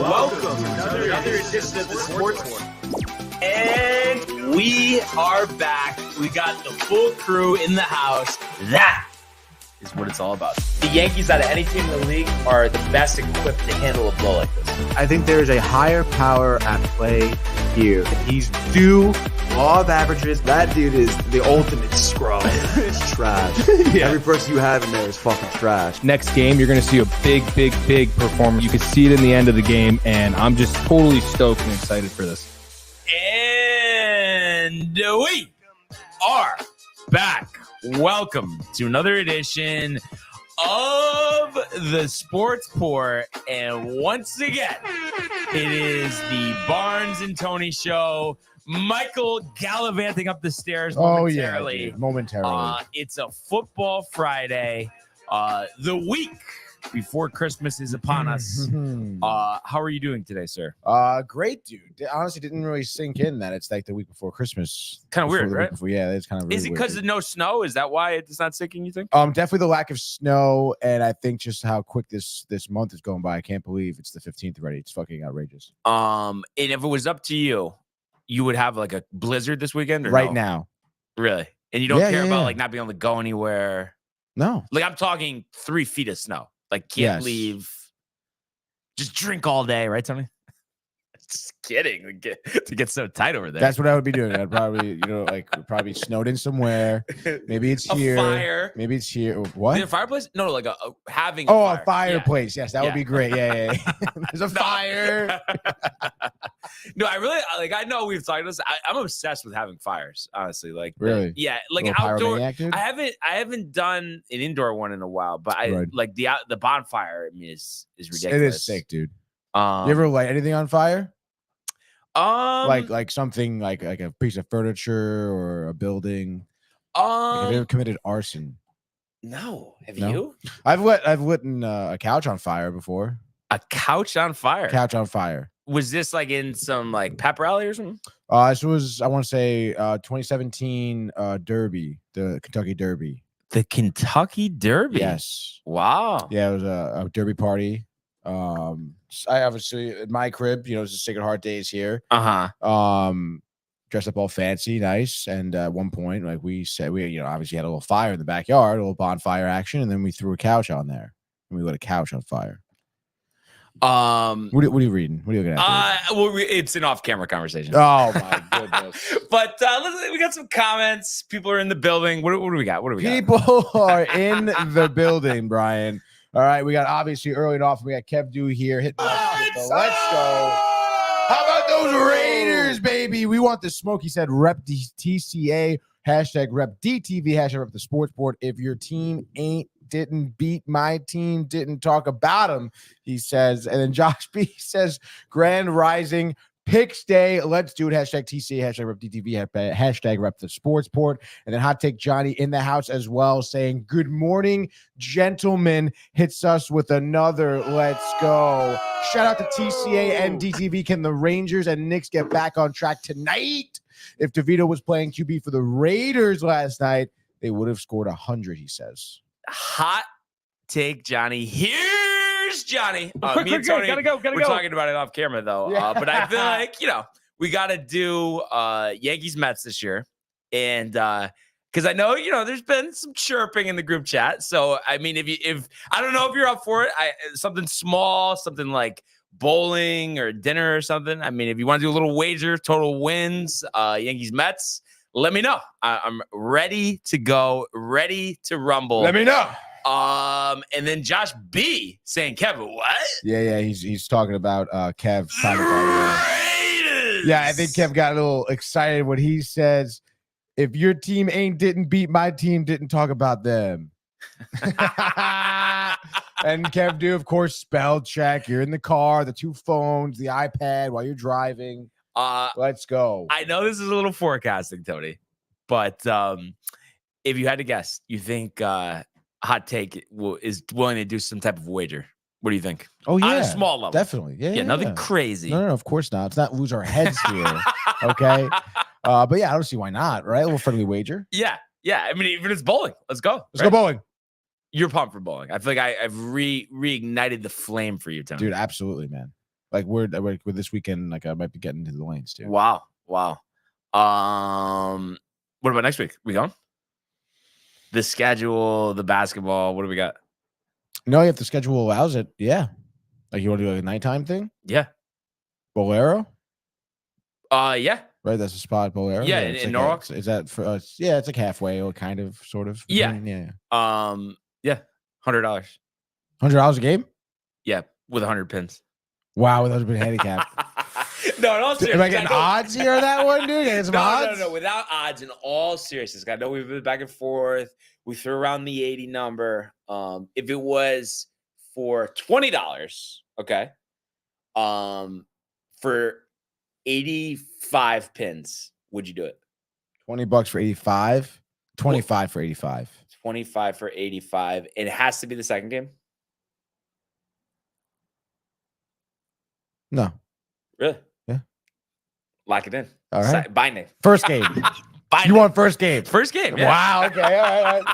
welcome to another edition of the Sports War. And we are back. We got the full crew in the house. That is what it's all about. The Yankees, out of any team in the league, are the best equipped to handle a blow like this. I think there is a higher power at play here. He's due law of averages. That dude is the ultimate scrub. It's trash. Yeah. Every person you have in there is fucking trash. Next game, you're going to see a big performance. You can see it in the end of the game, and I'm just totally stoked and excited for this. And we are back. Welcome to another edition of the Sports Pour, and once again, it is the Barnes and Tony show. Michael gallivanting up the stairs momentarily. Oh, yeah, dude. Momentarily. It's a football Friday. The week before Christmas is upon us. How are you doing today, sir? Great, dude. Honestly, didn't really sink in that it's like the week before Christmas. Kind of weird, right? Yeah, it's kind of really Is it weird, because of no snow? Is that why it's not sinking, you think? Definitely the lack of snow, and I think just how quick this month is going by. I can't believe it's the 15th already. It's fucking outrageous. And if it was up to you, you would have like a blizzard this weekend, or right no? now. Really? And you don't care about like not being able to go anywhere? No. Like I'm talking 3 feet of snow. Like can't leave. Just drink all day, right, Tony? Just kidding. To get so tight over there. That's what I would be doing. I'd probably, probably snowed in somewhere. Maybe it's here. A fire. Maybe it's here. What? Is it a fireplace? No, like having. A fireplace. Yeah. Yes, that would be great. Yeah. There's a fire. No, I really I know we've talked about this. I'm obsessed with having fires, honestly. Like, really? Yeah, like outdoor. I haven't done an indoor one in a while, but I like the bonfire. I mean, is ridiculous. It is sick, dude. You ever light anything on fire? Like something like a piece of furniture or a building. Have you ever committed arson? No. Have you? I've lit a couch on fire before. A couch on fire. Couch on fire. Was this like in some like pep rally or something? This was, I want to say 2017 Derby, the Kentucky Derby. The Kentucky Derby. Yes. Wow. Yeah, it was a Derby party. I obviously at my crib, it's the Sacred Heart days here. Dressed up all fancy, nice, and at one point, like we said, we obviously had a little fire in the backyard, a little bonfire action, and then we threw a couch on there, and we lit a couch on fire. What are you reading? What are you looking at? It's an off-camera conversation. Oh my goodness! But listen, we got some comments. People are in the building. What do we got? People are in the building, Brian. All right, we got obviously early and often. We got Kev Do here. Let's go. How about those Raiders, baby? We want the smoke. He said, "Rep TCA." Hashtag rep DTV. Hashtag rep the sports board. If your team didn't beat my team, didn't talk about them, he says. And then Josh B says, Grand Rising, Picks Day. Let's do it. Hashtag TCA, hashtag rep DTV, hashtag rep the sports port. And then Hot Take Johnny in the house as well, saying, good morning, gentlemen. Hits us with another let's go. Shout out to TCA and DTV. Can the Rangers and Knicks get back on track tonight? If DeVito was playing QB for the Raiders last night, they would have scored 100, he says. Hot Take Johnny. Here's Johnny. Me and Tony, gotta go. We're talking about it off camera, though. Yeah. But I feel like, we got to do Yankees Mets this year. And because I know, there's been some chirping in the group chat. So, I mean, if I don't know if you're up for it, something small, something like bowling or dinner or something. I mean, if you want to do a little wager, total wins, Yankees Mets, let me know. I'm ready to go, ready to rumble. Let me know. And then Josh B saying, Kevin, what? Yeah. He's talking about Kev. Raiders! Yeah, I think Kev got a little excited when he says, if your team didn't beat my team, didn't talk about them. And Kev do, of course, spell check. You're in the car, the 2 phones, the iPad while you're driving. Let's go. I know this is a little forecasting, Tony, but if you had to guess, you think Hot Take is willing to do some type of wager? What do you think? Oh, yeah. On a small level. Definitely. Yeah. Nothing crazy. No, of course not. Let's not lose our heads here. Okay. But yeah, I don't see why not, right? A little friendly wager. Yeah. I mean, even if it's bowling, let's go. Let's go bowling. You're pumped for bowling. I feel like I've reignited the flame for you, Tony. Dude, absolutely, man. Like we're with this weekend. Like I might be getting into the lanes too. Wow. What about next week? We going? The schedule, the basketball. What do we got? No, if the schedule allows it, yeah. Like you want to do like a nighttime thing? Yeah. Bolero? Yeah. Right, that's a spot, Bolero. Yeah, it's in like Norwalk. Is that for us? Yeah, it's like halfway or kind of, sort of. Yeah. Yeah. Yeah. $100. $100 a game? Yeah, with 100 pins. Wow, that was been handicapped. No, in all Am seriousness. I getting odds here on that one, dude? Getting some odds? No. Without odds, in all seriousness, I know we've been back and forth. We threw around the 80 number. If it was for $20, okay, for 85 pins, would you do it? $20 for 85. 25 for 85. 25 for 85. It has to be the second game. No. Really? Yeah. Lock it in. All right. Binding. First game. Binding. You want first game? First game. Yeah. Wow. Okay. All right.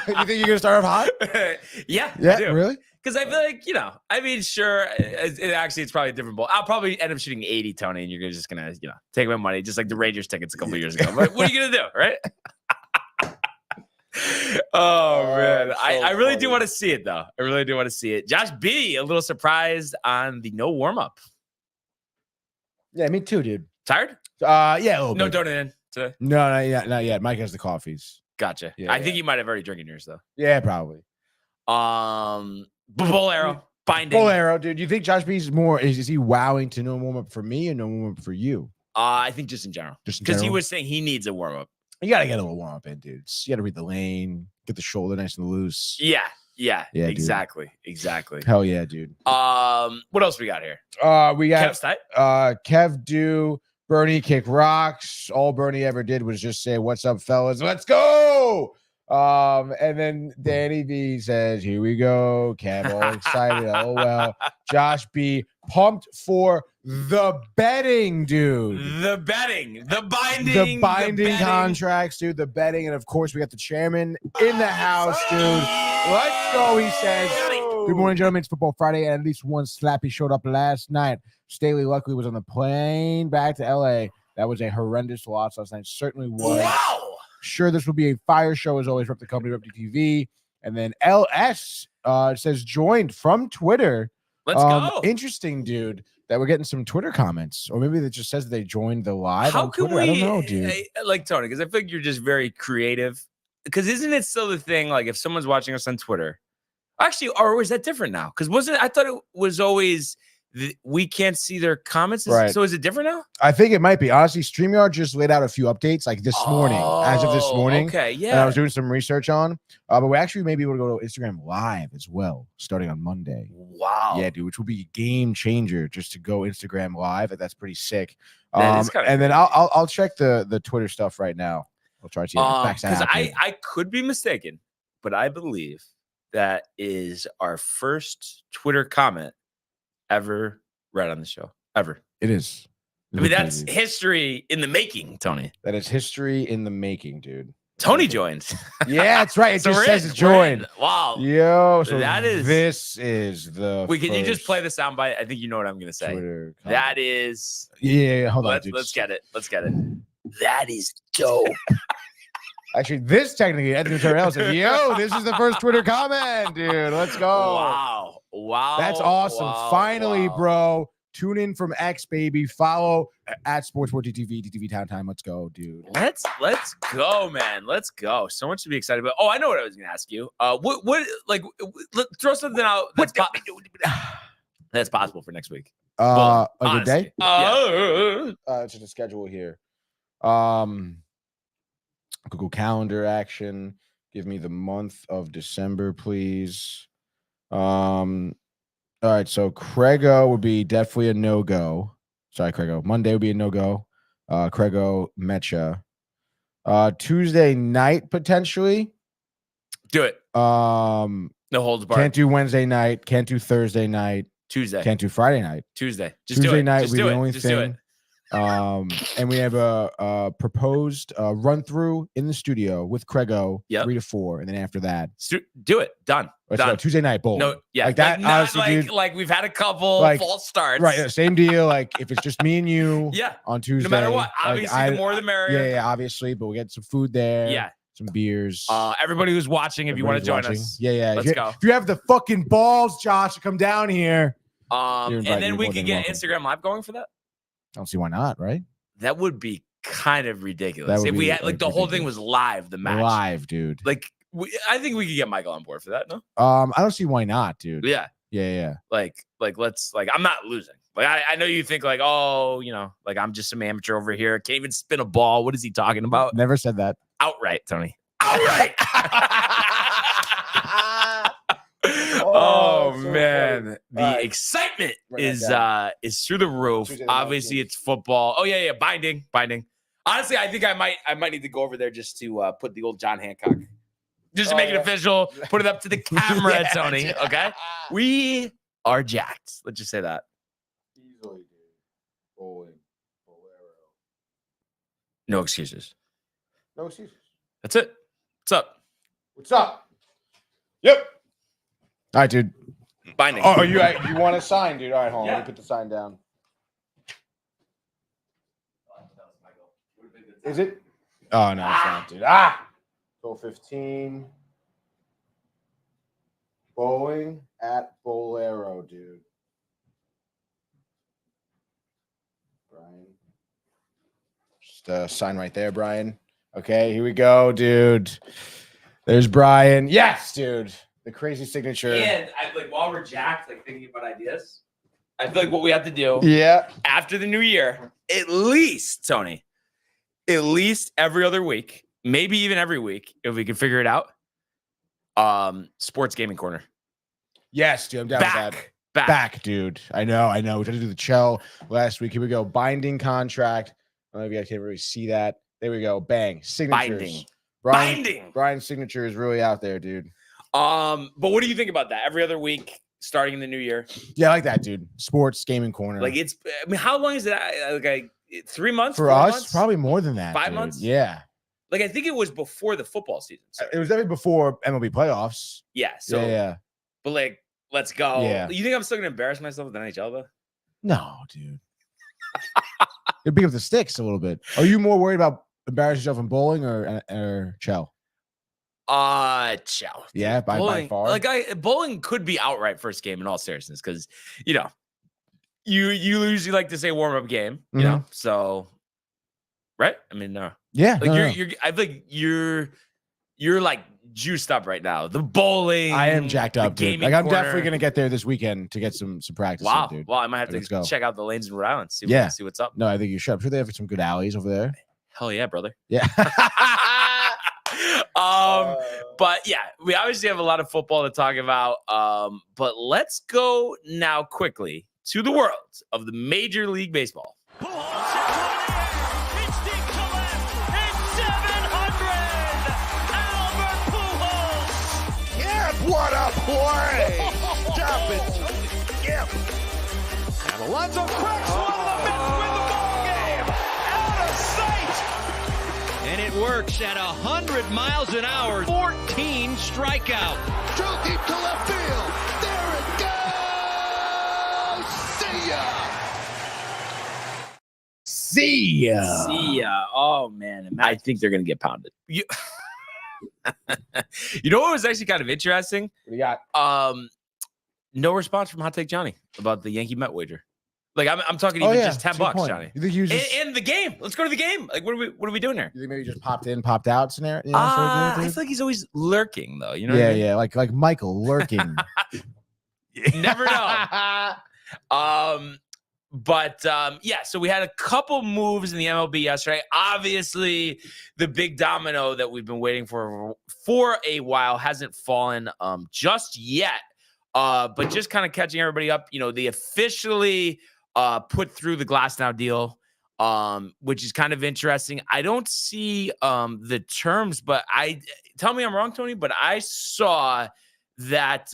You think you're gonna start off hot? Yeah. Yeah. Really? Because I feel like, I mean, sure. It's probably a different ball. I'll probably end up shooting 80, Tony, and you're just gonna, take my money, just like the Rangers tickets a couple of years ago. But what are you gonna do, right? Oh man, so I really do funny. want to see it though. I really do want to see it. Josh B, a little surprised on the no warm up. Yeah, me too, dude. Tired? Yeah, a little No bit. donut in today. No, not yet. Mike has the coffees. Gotcha. Yeah, I think you might have already drinking yours though. Yeah, probably. Bolero binding. Bolero, dude. You think Josh B's more? Is he wowing to no warm up for me and no warm up for you? I think just in general, Just because he general? was saying he needs a warm up. You gotta get a little warm up in, dude. You gotta read the lane, get the shoulder nice and loose. Yeah, dude. exactly. Hell yeah, dude. What else we got here? We got Kev's tight. Kev do Bernie kick rocks. All Bernie ever did was just say, "What's up, fellas? Let's go." And then Danny V says, "Here we go." Kev all excited. LOL. Josh B pumped for the betting, dude. The betting, the binding, The binding betting. contracts, dude. The betting, and of course, we got the chairman in the house, dude. Let's go. He says, "Good morning, gentlemen. It's Football Friday, and at least one slappy showed up last night. Staley luckily was on the plane back to LA. That was a horrendous loss last night. Certainly was. Wow. Sure, this will be a fire show as always. Rep the company, rep the TV." And then LS says joined from Twitter. Let's go. Interesting, dude. That we're getting some Twitter comments, or maybe that just says they joined the live How on can Twitter. we? I don't know, dude. Like Tony, because I feel like you're just very creative. Because isn't it still the thing? Like if someone's watching us on Twitter, actually, or is that different now? Because I thought it was always we can't see their comments. Right. So is it different now? I think it might be. Honestly, StreamYard just laid out a few updates like this morning, as of this morning. Okay, And yeah. I was doing some research on, but we actually may be able to go to Instagram Live as well, starting on Monday. Wow. Yeah, dude, which will be a game changer just to go Instagram Live. That's pretty sick. That is kinda and then I'll check the Twitter stuff right now. I'll try to see if it backs because that out. I could be mistaken, but I believe that is our first Twitter comment ever read on the show ever. It is. I mean, that's history in the making, Tony. That is history in the making, dude. Tony joins. Yeah, that's right. It So just we're says in, it we're joined. in. Wow. Yo, so this is the Wait, can you just first play the soundbite? I think you know what I'm going to say. Twitter That is. yeah, hold on, dude. Let's get it. Let's get it. That is dope. Actually, this technically, Anthony Terrell says, "Yo, this is the first Twitter comment, dude. Let's go." Wow. That's awesome. Wow, Finally, wow. bro. Tune in from X, baby. Follow at Sports4TTV, DTV Town Time. Let's go, dude. Let's go, man. Let's go. So much to be excited about. Oh, I know what I was going to ask you. Throw something out that's possible for next week. A good day. Yeah. It's just a schedule here. Google Calendar action. Give me the month of December, please. All right, so Craigo would be definitely a no-go. Sorry, Craigo. Monday would be a no-go. Craigo, Mecha. Tuesday night, potentially. Do it. No holds barred. Can't do Wednesday night. Can't do Thursday night. Tuesday. Can't do Friday night. Tuesday. Just Tuesday do it. night Just would be do the it. only Just do it. thing. And we have a proposed run through in the studio with Craigo, 3 to 4, and then after that, do it. Done. let's go Tuesday night bowling. No, yeah, like that. not honestly, dude, like we've had a couple false starts. Right, yeah, same deal. Like if it's just me and you, on Tuesday, no matter what. Obviously, the more the merrier. Yeah, obviously, but we get some food there. Yeah. Some beers. Everybody who's watching, if you want to join us. Yeah. Let's go. If you have the fucking balls, Josh, to come down here. And then we could get Instagram Live going for that. I don't see why not, right? That would be kind of ridiculous. If we had the whole thing was live, the match. Live, dude. Like I think we could get Michael on board for that, no? I don't see why not, dude. Yeah. Like let's I'm not losing. Like I know you think like, oh, like I'm just some amateur over here. Can't even spin a ball. What is he talking about? Never said that. Outright, Tony. Outright. Oh so man, the excitement is through the roof. Obviously, it's football. Oh yeah, binding. Honestly, I think I might need to go over there just to put the old John Hancock, just to make it official. Put it up to the camera, Tony. Okay, we are jacked. Let's just say that. Easily, dude. Bowling, Bolero. No excuses. No excuses. That's it. What's up? What's up? Yep. All right, dude. Binding. Oh, you want a sign, dude? All right, hold on. Let me put the sign down. Is it? Oh, no, it's not, dude. 12:15. Bowling at Bolero, dude. Brian. Just a sign right there, Brian. Okay, here we go, dude. There's Brian. Yes, dude. The crazy signature. And I while we're jacked, thinking about ideas, I feel like what we have to do after the new year, at least, Tony, at least every other week, maybe even every week, if we can figure it out. Sports gaming corner. Yes, dude. I'm down with that. Back, dude. I know. We tried to do the Chell last week. Here we go. Binding contract. I don't know if you guys can't really see that. There we go. Bang. Signatures. Binding. Brian's signature is really out there, dude. But what do you think about that? Every other week, starting in the new year. Yeah, I like that, dude. Sports gaming corner. How long is it? 3 months for us? Months? Probably more than that. 5 months? Yeah. I think it was before the football season. It was definitely before MLB playoffs. Yeah. So yeah. But let's go. Yeah. You think I'm still gonna embarrass myself with the NHL though? No, dude. It'd pick up the sticks a little bit. Are you more worried about embarrassing yourself in bowling or Chell? Chell. Yeah, by far. Bowling could be outright first game in all seriousness, because you usually like to say warm up game, you know. So, right? I mean, no. Yeah. You're. I think you're like juiced up right now. The bowling. I am jacked up, dude. I'm corner. definitely gonna get there this weekend to get some practice. Wow. Dude. Well, I might have to check out the lanes in Rhode Island. See what's up. No, I think you should. I'm sure they have some good alleys over there. Hell yeah, brother. Yeah. But yeah, we obviously have a lot of football to talk about. But let's go now quickly to the world of the Major League Baseball. What a play! Stop it, Skip. And Alonso cracks one of the Mets win the ball game. Out of sight. And it works at 100 miles an hour. 14 strikeout. Too deep to left field. There it goes. See ya. See ya. Oh man, I think they're gonna get pounded. You know what was actually kind of interesting? What do you got? No response from Hot Take Johnny about the Yankee Met wager. I'm talking even just $10, Johnny. You think he was and the game? Let's go to the game. What are we doing here? You think maybe just popped in, popped out scenario? I feel like he's always lurking though. You know? Yeah, yeah, like Michael lurking. You never know. But so we had a couple moves in the MLB yesterday. Obviously, the big domino that we've been waiting for a while hasn't fallen just yet. But just kind of catching everybody up, they officially put through the Glasnow deal, which is kind of interesting. I don't see the terms, but tell me I'm wrong, Tony, but I saw that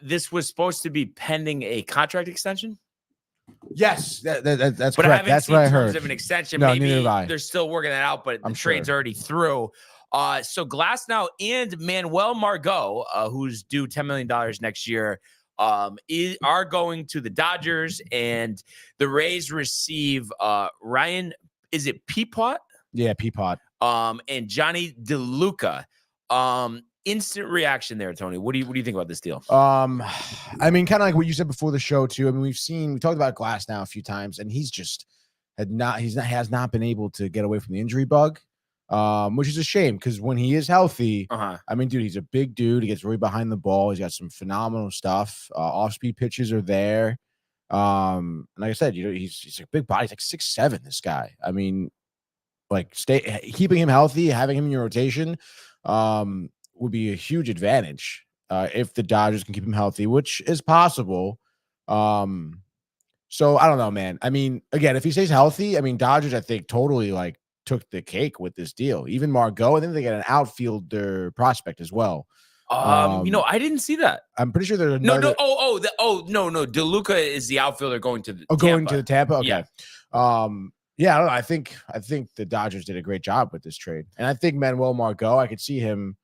this was supposed to be pending a contract extension. Yes, that's But correct. I haven't That's seen what I terms heard. of an extension. No, neither Maybe have I. they're still working that out, but I'm the trade's already through. So Glasnow and Manuel Margot, who's due $10 million next year, are going to the Dodgers, and the Rays receive Ryan. Is it Peapot? Yeah, Peapot. And Johnny DeLuca. Instant reaction there, Tony. What do you think about this deal? I mean, kind of like what you said before the show too. I mean, we talked about Glass now a few times, and he's just has not been able to get away from the injury bug, which is a shame because when he is healthy, I mean, dude, he's a big dude. He gets really behind the ball. He's got some phenomenal stuff. Off-speed pitches are there. And like I said, you know, he's a big body. He's like 6'7", this guy. I mean, like keeping him healthy, having him in your rotation, would be a huge advantage if the Dodgers can keep him healthy, which is possible. So I don't know, man. I mean, again, if he stays healthy, I mean, Dodgers, I think, totally like took the cake with this deal. Even Margot, I think they got an outfielder prospect as well. You know, I didn't see that. I'm pretty sure there's another. No. DeLuca is the outfielder going to the going to the Tampa. Okay. Yeah. Yeah, I don't know. I think the Dodgers did a great job with this trade, and I think Manuel Margot, I could see him,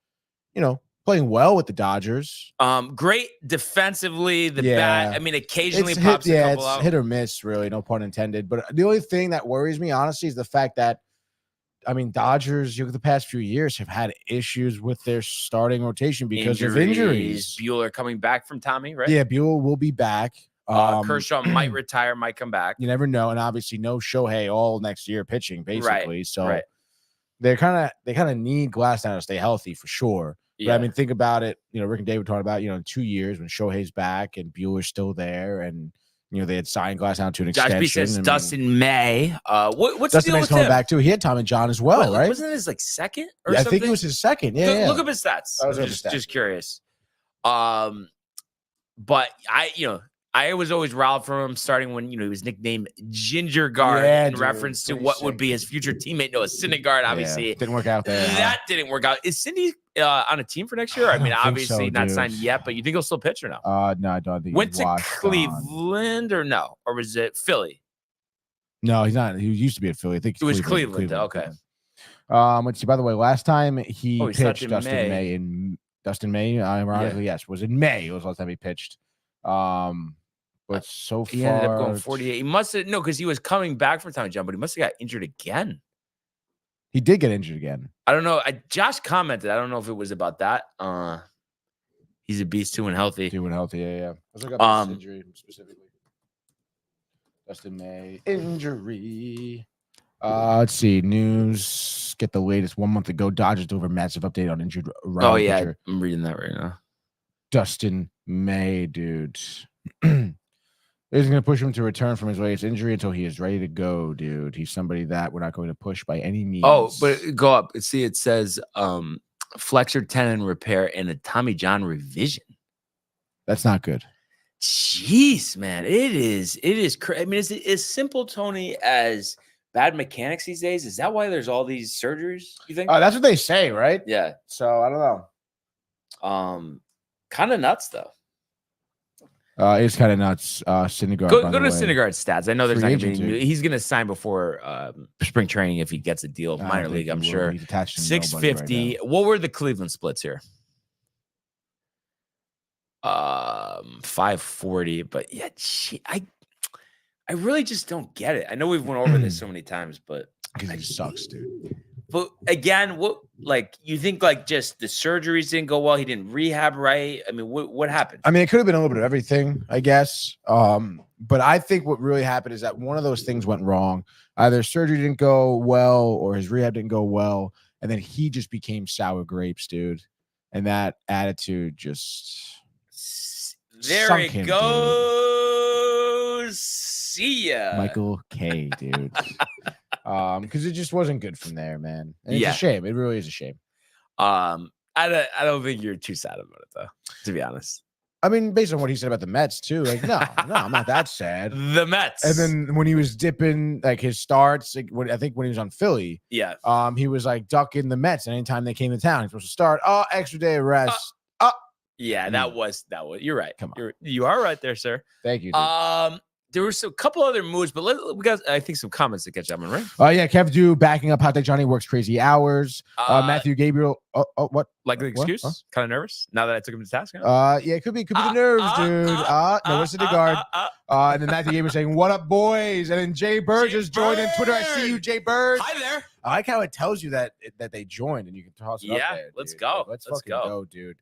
you know, playing well with the Dodgers. Great defensively. The bat, I mean, occasionally it's pops a couple it's out. hit or miss, really, no pun intended. But the only thing that worries me, honestly, is the fact that, I mean, Dodgers, the past few years have had issues with their starting rotation because of injuries. Buehler coming back from Tommy, right? Yeah, Buehler will be back. Kershaw might retire, might come back. You never know, and obviously no Shohei all next year pitching, basically. So they kind of need Glasnow to stay healthy for sure. Yeah. But I mean, think about it. You know, Rick and David talking about, you know, in 2 years when Shohei's back and Bueller's still there, and you know they had signed Glasnow to an Josh extension. B says Dustin May. What's Dustin the deal May's with coming him? back too. He had Tom and John as well, right? Wasn't it his like second or Yeah, I something? think it was his second. Yeah, Look up his stats. I was just curious. But I was always riled from him starting when, you know, he was nicknamed Ginger Guard in reference to what would be his future teammate, Noah Syndergaard. Obviously, it didn't work out there. That didn't work out. Is Cindy on a team for next year? I mean, obviously not signed yet, but you think he'll still pitch or no? No, I don't think. Went to Cleveland or no? Or was it Philly? No, he's not. He used to be at Philly. I think it was Cleveland. Okay. Let's see. By the way, last time he pitched Dustin May, ironically, yes, was in May. It was the last time he pitched. But so far he ended up going 48. He must have because he was coming back from Tommy John, but he must have got injured again. He did get injured again. I don't know. Josh commented. I don't know if it was about that. He's a beast too and healthy. Yeah. Let's look up his injury specifically. Dustin May injury. Let's see. News. Get the latest 1 month ago. Dodgers deliver massive update on injured. Oh yeah, pitcher. I'm reading that right now. Dustin May, dude. Isn't going to push him to return from his latest injury until he is ready to go, dude. He's somebody that we're not going to push by any means. Oh, but go up. See, it says flexor tendon repair and a Tommy John revision. That's not good. Jeez, man. It is. I mean, is it as simple, Tony, as bad mechanics these days? Is that why there's all these surgeries, you think? That's what they say, right? Yeah. So I don't know. Kind of nuts, though. It's kind of nuts. Syndergaard. Go to Syndergaard's stats. I know there's not going to be. Dude. He's going to sign before spring training if he gets a deal. Minor league, I'm sure. He's attached to 650. Right, what were the Cleveland splits here? 540. But yeah, I really just don't get it. I know we've went over this so many times, but because it sucks, dude. But again, you think like just the surgeries didn't go well? He didn't rehab right? I mean, what happened? I mean, it could have been a little bit of everything, I guess. But I think what really happened is that one of those things went wrong. Either surgery didn't go well or his rehab didn't go well. And then he just became sour grapes, dude. And that attitude just there it goes. Dude. See ya. Michael K, dude. Because it just wasn't good from there, man. And it's a shame. It really is a shame. I don't think you're too sad about it, though, to be honest. I mean, based on what he said about the Mets, too. Like, no, I'm not that sad. The Mets. And then when he was dipping, like, his starts, like, I think when he was on Philly, he was, like, ducking the Mets. And anytime they came to town, he's supposed to start, extra day of rest. Yeah, that was. You're right. Come on. You are right there, sir. Thank you, dude. there were a couple other moves, but we got, I think, some comments to catch up on, right? Yeah, Kev Do backing up Hot Take Johnny works crazy hours. Matthew Gabriel. What? Like the excuse? Huh? Kind of nervous now that I took him to task. Huh? Yeah, it could be the nerves, dude. No, what's the guard? And then Matthew Gabriel saying, "What up, boys?" And then Jay Bird just joined on Twitter. I see you, Jay Bird. Hi there. I like how it tells you that they joined, and you can toss it up there. Let's dude. go. Let's Let's fucking go. go, dude.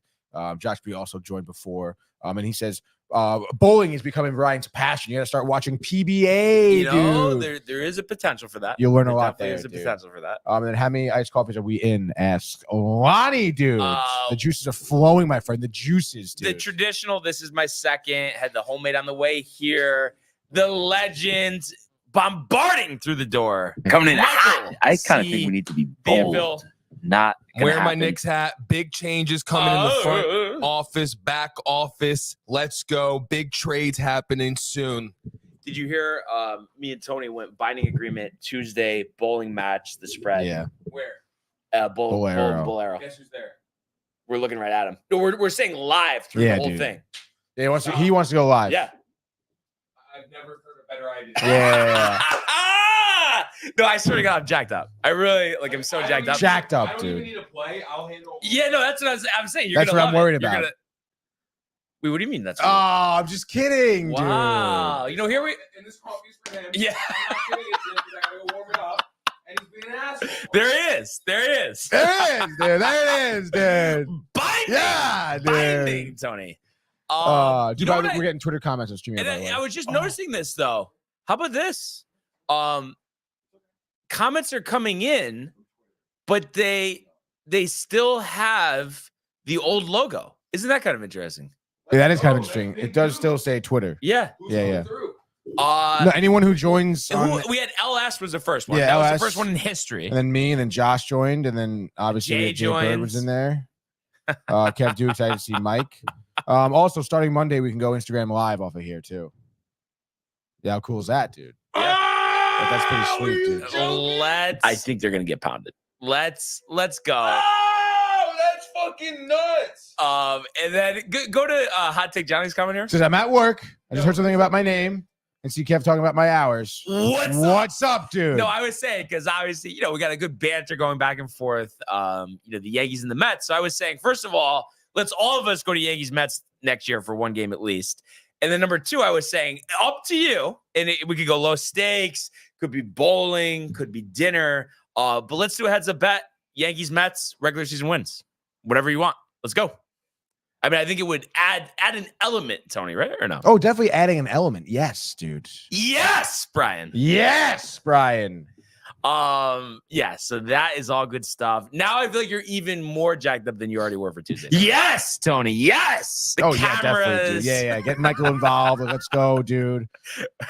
Josh B also joined before. And he says, bowling is becoming Ryan's passion. You got to start watching PBA, You know, dude. there is a potential for that. You'll learn a lot There there, is a dude. potential for that. And then how many iced coffees are we in? Asks Lonnie, dude. Oh. The juices are flowing, my friend. The juices, dude. The traditional, this is my second, had the homemade on the way here. The legends bombarding through the door. Coming in hot. I kind of think we need to be bold. Danville. Not gonna Wear my happen. Knicks hat. Big changes coming in the front office, back office. Let's go. Big trades happening soon. Did you hear me and Tony went binding agreement Tuesday bowling match, the spread? Yeah. Where? Bolero. Bolero. Guess who's there? We're looking right at him. No, we're saying live through Yeah, the whole dude. thing. Yeah, he wants to go live. Yeah. I've never heard a better idea. Yeah. No, I swear to God, I'm jacked up. I really I'm so jacked up. Jacked I up, don't even dude. need to play. I'll handle. Yeah, no, that's what I'm saying. You're That's gonna what I'm love worried it. You're about. gonna- Wait, what do you mean? That's Oh, I'm just kidding, wow. You know, here we. And this coffee's for him. Yeah. I'm not kidding. It's him because I gotta go warm it up. And he's being an asshole. There is. There is. dude. There it is, dude. There it is, dude. Binding. Yeah, dude. Binding, Tony. Dude, you know what we're getting Twitter comments on streaming. And by the way. I was just noticing this though. How about this? Comments are coming in, but they still have the old logo. Isn't that kind of interesting? Yeah, that is kind of interesting. It does still say Twitter. Yeah. Who's Yeah, going yeah. through? No, anyone who joins, on, We had LS was the first one. Yeah, that was LS. the first one in history. and then me, and then Josh joined, and then obviously Jay Jay Bird was joins. in there. Kev Do excited to see Mike. Also, starting Monday, we can go Instagram live off of here too. Yeah, how cool is that, dude? That's pretty sweet, dude. I think they're gonna get pounded. Let's go. Oh, that's fucking nuts. And then go to Hot Take Johnny's comment here. Says I'm at work. I just heard something about my name, and see Kev talking about my hours. What's up, dude? No, I was saying because obviously, we got a good banter going back and forth. The Yankees and the Mets. So I was saying, first of all, let's all of us go to Yankees Mets next year for one game at least. And then number two, I was saying, up to you. And we could go low stakes, could be bowling, could be dinner. But let's do a heads up bet. Yankees Mets regular season wins. Whatever you want. Let's go. I mean, I think it would add an element, Tony, right? Or no? Oh, definitely adding an element. Yes, dude. Yes, Brian. Yes, Brian. Yeah, so that is all good stuff. Now I feel like you're even more jacked up than you already were for Tuesday. Yes, Tony. Yes. The Yeah, definitely, dude. Yeah. Get Michael involved. Let's go, dude.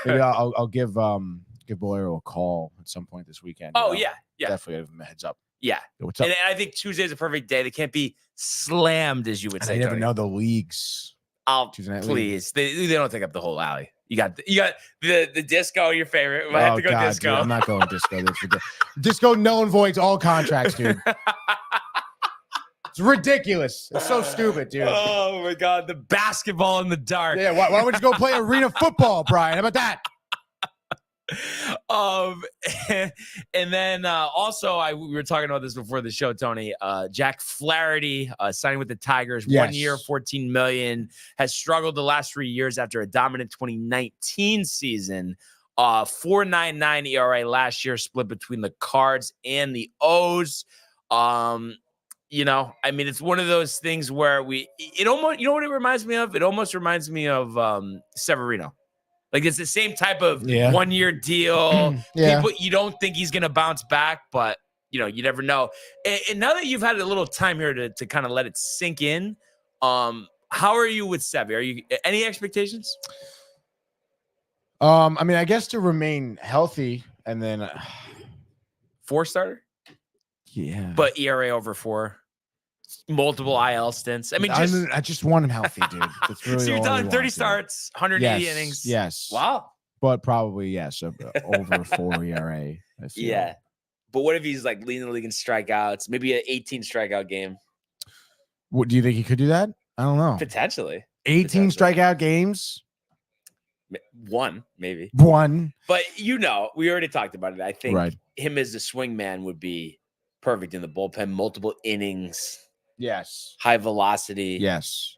Maybe I'll give Bolero a call at some point this weekend. Oh, yeah. Definitely give him a heads up. Yeah. Yo, what's up? And I think Tuesday is a perfect day. They can't be slammed, as you would And say. I never Tony. know the leagues. Tuesday night league. Please. They don't take up the whole alley. You got the disco, your favorite. We might have to go disco. Dude, I'm not going disco. Disco null and voids all contracts, dude. It's ridiculous. It's so stupid, dude. Oh my God, the basketball in the dark. Yeah, why don't we just go play arena football, Brian? How about that? And then also we were talking about this before the show, Tony. Jack Flaherty signing with the Tigers, 1 year, $14 million, has struggled the last 3 years after a dominant 2019 season. 4.99 ERA last year, split between the Cards and the O's. I mean, it's one of those things where it almost, you know what it reminds me of? It almost reminds me of Severino. Like it's the same type of 1 year deal. People, you don't think he's going to bounce back, but you never know. And now that you've had a little time here to kind of let it sink in, how are you with Sevy? Are you any expectations? I mean, I guess to remain healthy and then 4-starter? Yeah. But ERA over 4. Multiple IL stints. I mean, I just want him healthy, dude. That's really so you're all I done want, 30 dude. starts, 180 innings. Yes. Wow. But probably, yes, over 4 ERA. I feel. Yeah. But what if he's like leading the league in strikeouts? Maybe an 18 strikeout game. What do you think he could do that? I don't know. Potentially. 18 strikeout games? One, maybe. One. But we already talked about it. I think Right. him as the swing man would be perfect in the bullpen, multiple innings, Yes. high velocity. Yes.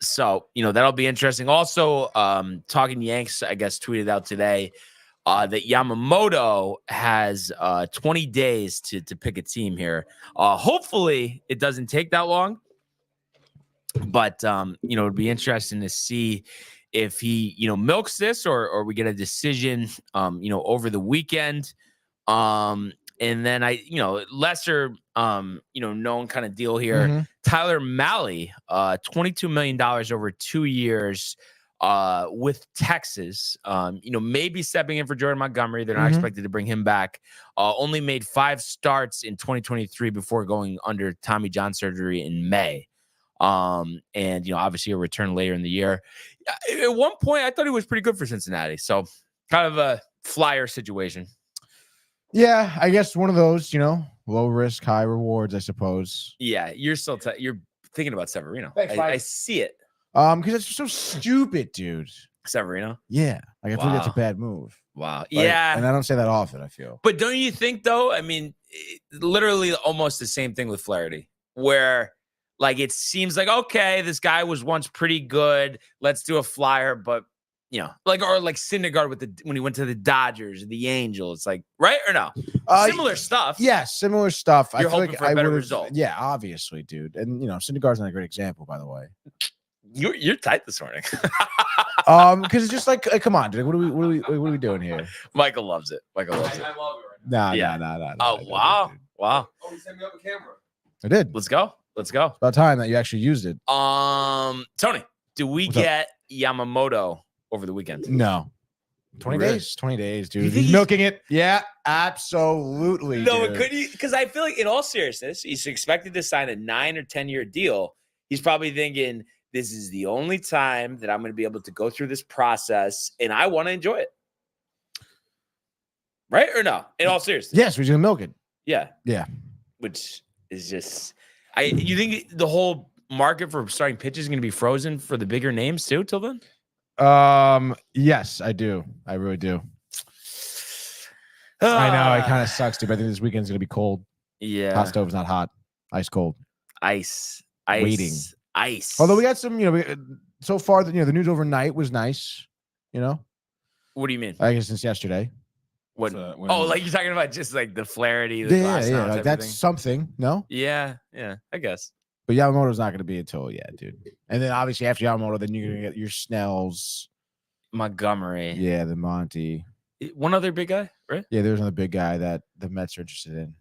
So, that'll be interesting. Also, Talking Yanks, I guess, tweeted out today that Yamamoto has 20 days to pick a team here. Hopefully it doesn't take that long. But, it'd be interesting to see if he, milks this or we get a decision, over the weekend. And then lesser, known kind of deal here. Mm-hmm. Tyler Malley, $22 million over 2 years with Texas. Maybe stepping in for Jordan Montgomery. They're not expected to bring him back. Only made 5 starts in 2023 before going under Tommy John surgery in May. And obviously a return later in the year. At one point, I thought he was pretty good for Cincinnati. So kind of a flyer situation. Yeah, I guess one of those, low risk, high rewards, I suppose. Yeah, you're still you're thinking about Severino. Thanks, I see it. Because it's so stupid, dude. Severino. Yeah, like I think that's a Wow. bad move. Wow. Like, Yeah. and I don't say that often. I feel. But don't you think, though? I mean, literally almost the same thing with Flaherty, where like it seems like, okay, this guy was once pretty good. Let's do a flyer. But, like Syndergaard when he went to the Dodgers, the Angels, like, right or no? Similar stuff. Yeah, similar stuff. You're I feel hoping like for a I better would've- result. Yeah, obviously, dude. And, Syndergaard's not a great example, by the way. You're tight this morning. Because it's just like, come on, dude. What are we doing here? Michael loves it. Michael loves it. I love it right Nah, Yeah. nah. Oh, wow. Wow. now. Oh, he sent me up a camera. I did. Let's go. It's about time that you actually used it. Tony, do we What's up? get Yamamoto over the weekend? No. 20 Really? days. 20 days, You dude. think He's he's- milking it. Yeah, absolutely. No, dude. but could you? Because I feel like, in all seriousness, he's expected to sign a 9 or 10-year deal. He's probably thinking, this is the only time that I'm going to be able to go through this process, and I want to enjoy it. Right or no? In all seriousness, Yes, we're gonna milk it. yeah, Yeah. Which is just, you think the whole market for starting pitches is going to be frozen for the bigger names too till then? Yes, I do. I really do. I know it kind of sucks, dude. But I think this weekend's gonna be cold. Yeah, Hot stove's not hot. Ice cold. ice, Waiting. ice. Although we got some, so far the news overnight was nice. What do you mean? I guess since yesterday. What? when- Oh, like you're talking about just like the Flaherty, the glass Yeah. house, Like that's everything? something. No, Yeah, I guess. but Yamamoto's not gonna be until dude. And then obviously after Yamamoto, then you're gonna get your Snells. Montgomery. Yeah, the Monty. One other big guy, right? Yeah, there's another big guy that the Mets are interested in.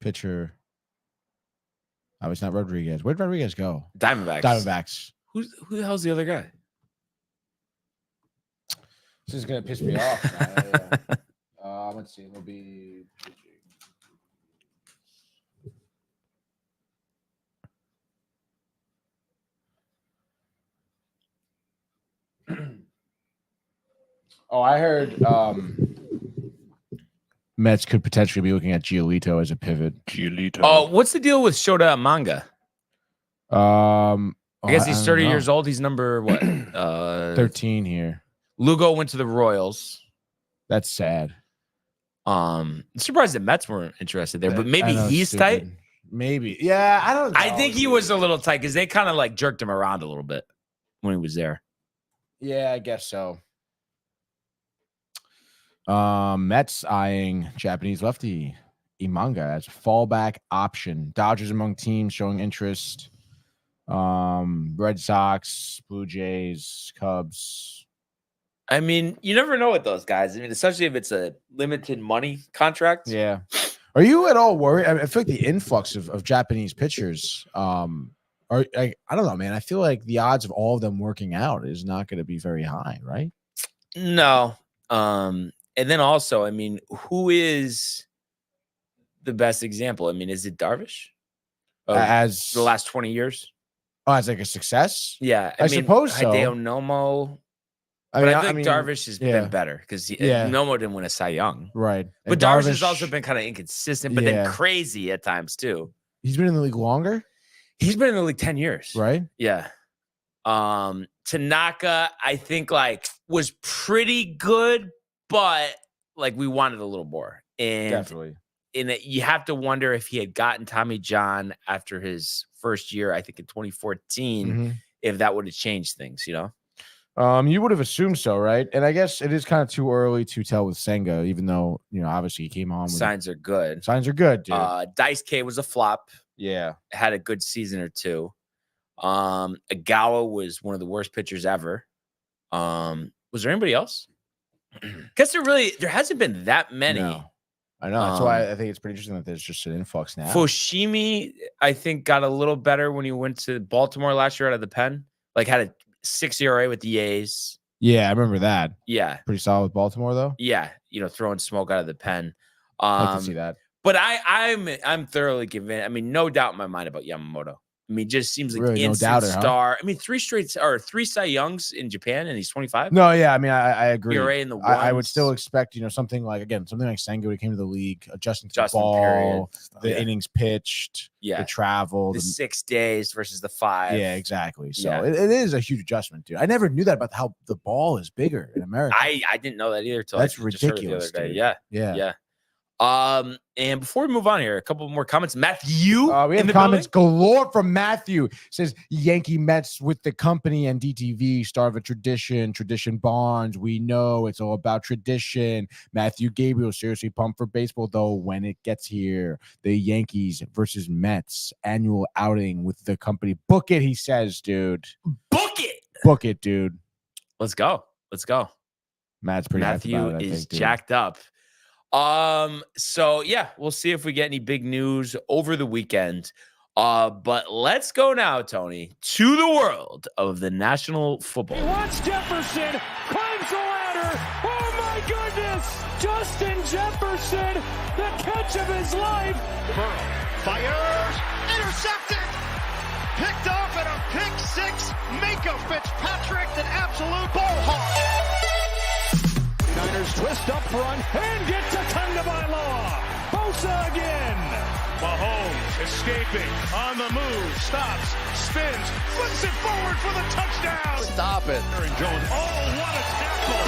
Pitcher. Oh, it's not Rodriguez. Where'd Rodriguez go? Diamondbacks. Diamondbacks. Who the hell's the other guy? This is gonna piss me off. Let's see. It'll be. Oh, I heard Mets could potentially be looking at Giolito as a pivot. Oh, what's the deal with Shota Manga? I guess he's 30 years old. He's number what? 13 here. Lugo went to the Royals. That's sad. I'm surprised the Mets weren't interested there, but I maybe know, he's stupid. tight. Maybe. Yeah, I don't know. I think he was a little tight because they kind of like jerked him around a little bit when he was there. Yeah, I guess so. Mets eyeing Japanese lefty Imanga as a fallback option. Dodgers among teams showing interest. Red Sox, Blue Jays, Cubs. I mean, you never know with those guys. I mean, especially if it's a limited money contract. Yeah. Are you at all worried? I feel like the influx of Japanese pitchers. I don't know, man. I feel like the odds of all of them working out is not going to be very high, right? No. And then also, I mean, who is the best example? I mean, is it Darvish? As The last 20 years? as like a success. Yeah. I suppose so. Hideo Nomo. I But mean, I think Darvish has yeah. been better because Yeah. Nomo didn't win a Cy Young. Right. But And Darvish has also been kind of inconsistent, but Yeah. then crazy at times too. He's been in the league longer, He's been in the league 10 years. right? Yeah. Tanaka, I think like was pretty good, but like we wanted a little more. And Definitely. you have to wonder if he had gotten Tommy John after his first year, I think in 2014, if that would have changed things, you know? You would have assumed so, right? And I guess it is kind of too early to tell with Senga, even though, obviously he came on with Signs are good. Signs are good, dude. Dice K was a flop. Yeah. Had a good season or two. Agawa was one of the worst pitchers ever. Was there anybody else? Guess there hasn't been that many. No. I know. That's why I think it's pretty interesting that there's just an influx now. Fushimi, I think, got a little better when he went to Baltimore last year out of the pen. Like had a 6 ERA with the A's. Yeah, I remember that. Yeah. Pretty solid with Baltimore, though. Yeah. Throwing smoke out of the pen. I can see that. But I'm thoroughly convinced. I mean, no doubt in my mind about Yamamoto. I mean, just seems like really, instant no doubter, star. Huh? I mean, 3 Cy Youngs in Japan, and he's 25. No, yeah, I mean, I agree. ERA in the I would still expect, something like Senga when he came to the league, adjusting to the ball, period. Innings pitched, the travel, the 6 days versus the 5. Yeah, exactly. So it is a huge adjustment, dude. I never knew that about how the ball is bigger in America. I didn't know that either. That's ridiculous. The other day. Yeah. And before we move on here, a couple more comments. Matthew, we have comments galore from Matthew. Says Yankee Mets with the company and DTV start of a tradition bonds. We know it's all about tradition. Matthew Gabriel seriously pumped for baseball though when it gets here. The Yankees versus Mets annual outing with the company. Book it, he says, dude. Book it, dude. Let's go. Matt's pretty. Matthew is jacked up. So yeah, we'll see if we get any big news over the weekend. But let's go now, Tony, to the world of the National Football. He wants Jefferson, climbs the ladder. Oh my goodness! Justin Jefferson, the catch of his life. Burrow fires, intercepted, picked off at a pick 6. Minka Fitzpatrick, an absolute ball hawk. Niners twist up front and get to Tagovailoa. Bosa again. Mahomes escaping on the move, stops, spins, flips it forward for the touchdown. Stop it. Aaron Jones. Oh, what a tackle.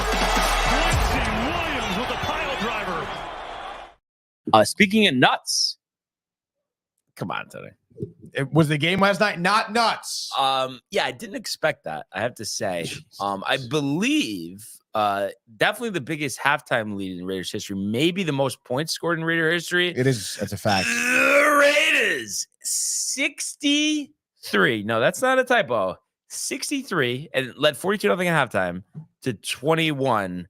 Quincy Williams with a pile driver. Speaking of nuts. Come on, Tony. It was the game last night not nuts. Yeah, I didn't expect that. I have to say. I believe definitely the biggest halftime lead in Raiders history, maybe the most points scored in Raider history. It is. That's a fact. The Raiders 63. No, that's not a typo. 63 and led 42-0 at halftime to 21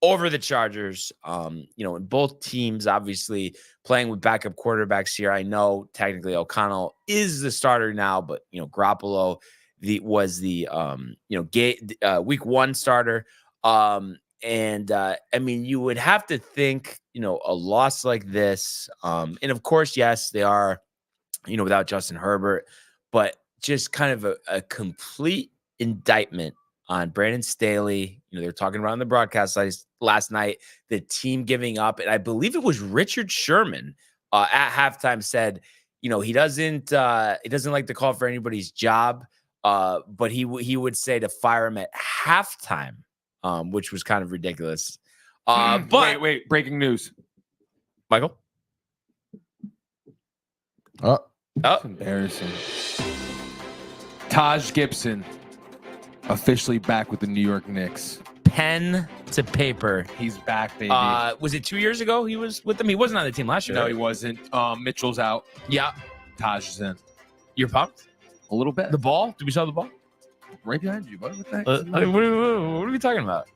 over the Chargers. And both teams obviously playing with backup quarterbacks here. I know technically O'Connell is the starter now, but Garoppolo was the week 1 starter. I mean, you would have to think, a loss like this, and of course, yes, they are, without Justin Herbert, but just kind of a complete indictment on Brandon Staley. They're talking around the broadcast last night, the team giving up, and I believe it was Richard Sherman at halftime said, he doesn't like to call for anybody's job, but he would say to fire him at halftime. Which was kind of ridiculous. But wait, breaking news. Michael? That's embarrassing. Taj Gibson officially back with the New York Knicks. Pen to paper. He's back, baby. Was it 2 years ago he was with them? He wasn't on the team last year. No, right? he wasn't. Mitchell's out. Yeah. Taj is in. You're pumped? A little bit. The ball? Did we saw the ball? Right behind you, buddy. What the heck? What are we talking about?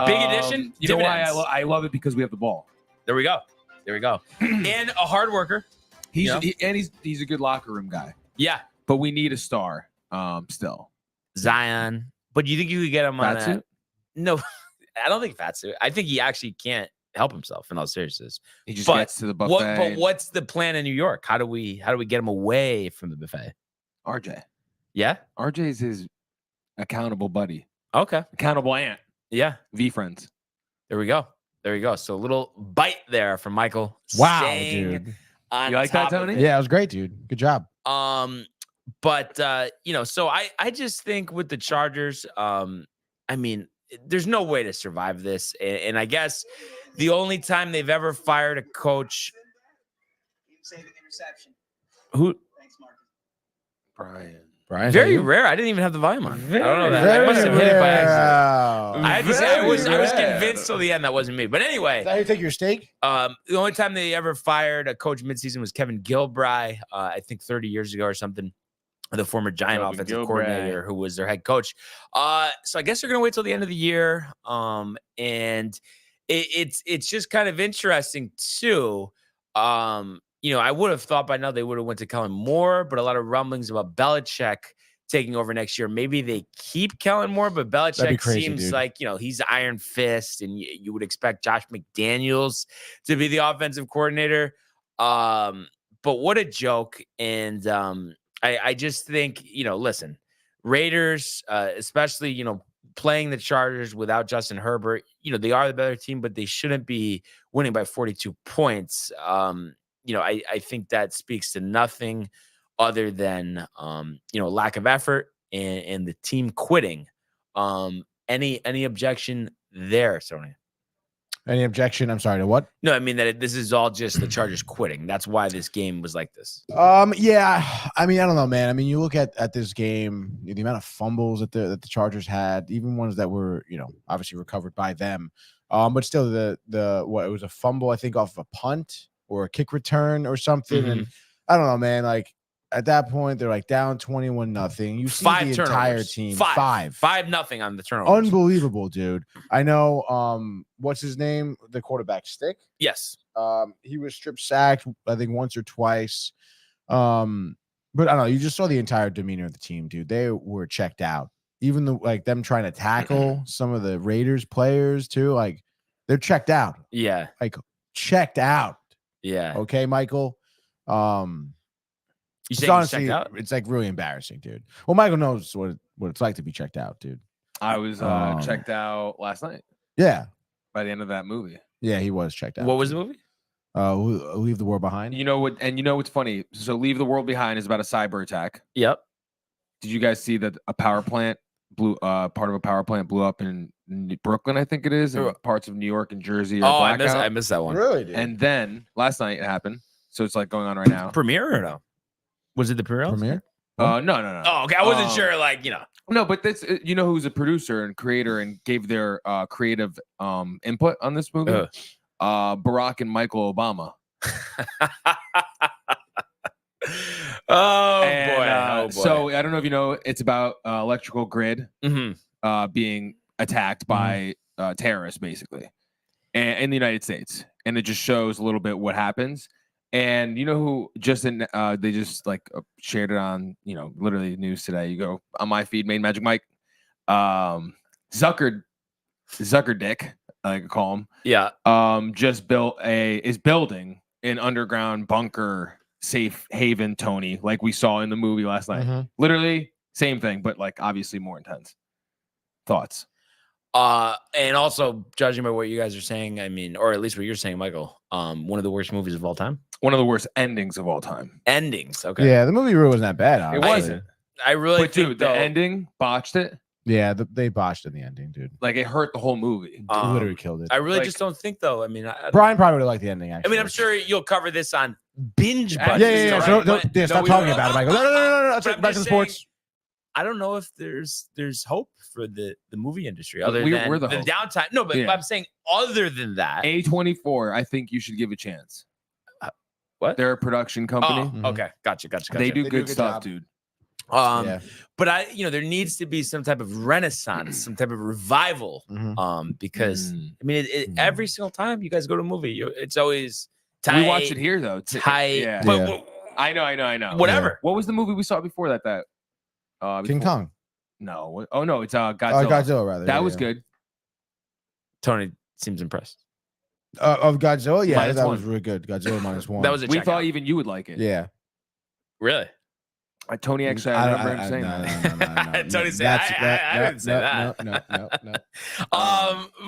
Big addition? You know why I love it? Because we have the ball. There we go. And a hard worker. He's a good locker room guy. Yeah. But we need a star still. Zion. But you think you could get him on that? No, I don't think Fatsu. I think he actually can't help himself in all seriousness. He just gets to the buffet. But what's the plan in New York? How do we get him away from the buffet? RJ. Yeah? RJ is his accountable buddy. Okay. Accountable aunt. Yeah. V friends. There we go. So a little bite there from Michael. Wow, dude. You like that, Tony? Yeah, it was great, dude. Good job. But so I just think with the Chargers, I mean, there's no way to survive this. And I guess the only time they've ever fired a coach who Brian, very rare. I didn't even have the volume on. I don't know that. I Very must have hit it by accident. rare. I had to say I was Very rare. convinced till the end that wasn't me. But anyway, Is that how you take your steak? the only time they ever fired a coach midseason was Kevin Gilbride, I think 30 years ago or something, the former Giant Kevin offensive Gilbride. coordinator who was their head coach. So I guess they're going to wait till the end of the year. And it's just kind of interesting too. I would have thought by now they would have went to Kellen Moore, but a lot of rumblings about Belichick taking over next year. Maybe they keep Kellen Moore, but That'd be Belichick crazy, seems dude. like, he's Iron Fist, and you would expect Josh McDaniels to be the offensive coordinator. But what a joke. And I just think, listen, Raiders, especially, playing the Chargers without Justin Herbert, they are the better team, but they shouldn't be winning by 42 points. I think that speaks to nothing other than, lack of effort and the team quitting. Any objection there, Sonia? Any objection? I'm sorry to what? No, I mean that this is all just the Chargers quitting. That's why this game was like this. Yeah. I mean, I don't know, man. I mean, you look at this game, the amount of fumbles that the Chargers had, even ones that were, obviously recovered by them. But still, it was a fumble, I think, off of a punt or a kick return or something. And I don't know, man. Like at that point, they're like down 21-0. You see 5 the turnovers. entire team 5-0 on the turnovers. Unbelievable, dude. I know. What's his name? The quarterback, Stick. Yes. He was strip sacked, I think, once or twice. But I don't know. You just saw the entire demeanor of the team, dude. They were checked out. Even them trying to tackle some of the Raiders players too. Like they're checked out. Yeah. Like checked out. Yeah. Okay, Michael. You It's saying he's honestly, checked out? it's like really embarrassing, dude. Well, Michael knows what it's like to be checked out, dude. I was checked out last night Yeah. by the end of that movie. Yeah, he was checked out. What was the movie? Leave the World Behind. You know what? And you know what's funny? So, Leave the World Behind is about a cyber attack. Yep. Did you guys see that a power plant part of a power plant blew up in Brooklyn, I think it is, and parts of New York and Jersey are blackout? I missed that one. Really, dude? And then last night it happened. So it's like going on right now. Premiere or no? Was it the premiere? Premiere? No. Oh, okay. I wasn't sure. No, but that's who's a producer and creator and gave their creative input on this movie. Barack and Michael Obama. Oh, And, boy. So I don't know if you know, it's about electrical grid being attacked by terrorists, basically, in the United States, and it just shows a little bit what happens. And you know who they just shared it on literally news today. You go on my feed, Main Magic Mike, Zucker Dick, I could call him. Yeah. Just is building an underground bunker safe haven, Tony, like we saw in the movie last night. Literally same thing, but obviously more intense. Thoughts? And also judging by what you guys are saying, I mean, or at least what you're saying, Michael, one of the worst movies of all time. One of the worst endings of all time. Endings, okay. Yeah, the movie really wasn't that bad. Honestly. It wasn't. I really But think dude, the ending botched it. Yeah, they botched in the ending, dude. Like it hurt the whole movie. It literally killed it. I really just don't think though. I mean, Brian probably would have liked the ending. Actually, I'm sure you'll cover this on binge Yeah, budget. yeah. So stop talking about it, Michael. No. Let's I'm back to the just sports. I don't know if there's hope for the movie industry other We're than the the hope. downtime. No, but Yeah. I'm saying other than that. A24, I think you should give a chance. What? They're a production company. Oh, okay. Gotcha. They do They do a good good stuff, job. dude. Yeah. But there needs to be some type of renaissance, some type of revival. Because I mean, every single time you guys go to a movie, it's always tight. We watch it here though. Tight. Yeah. But I know. whatever. What was the movie we saw before that? King Kong. No. Oh no, it's Godzilla. Godzilla, rather. That was good. Tony seems impressed. Of Godzilla, yeah, -1. that was really good. Godzilla -1. That was a We checkout. thought even you would like it. Yeah. Really? Tony actually, I remember him saying that. No. Tony said, I didn't say that. No.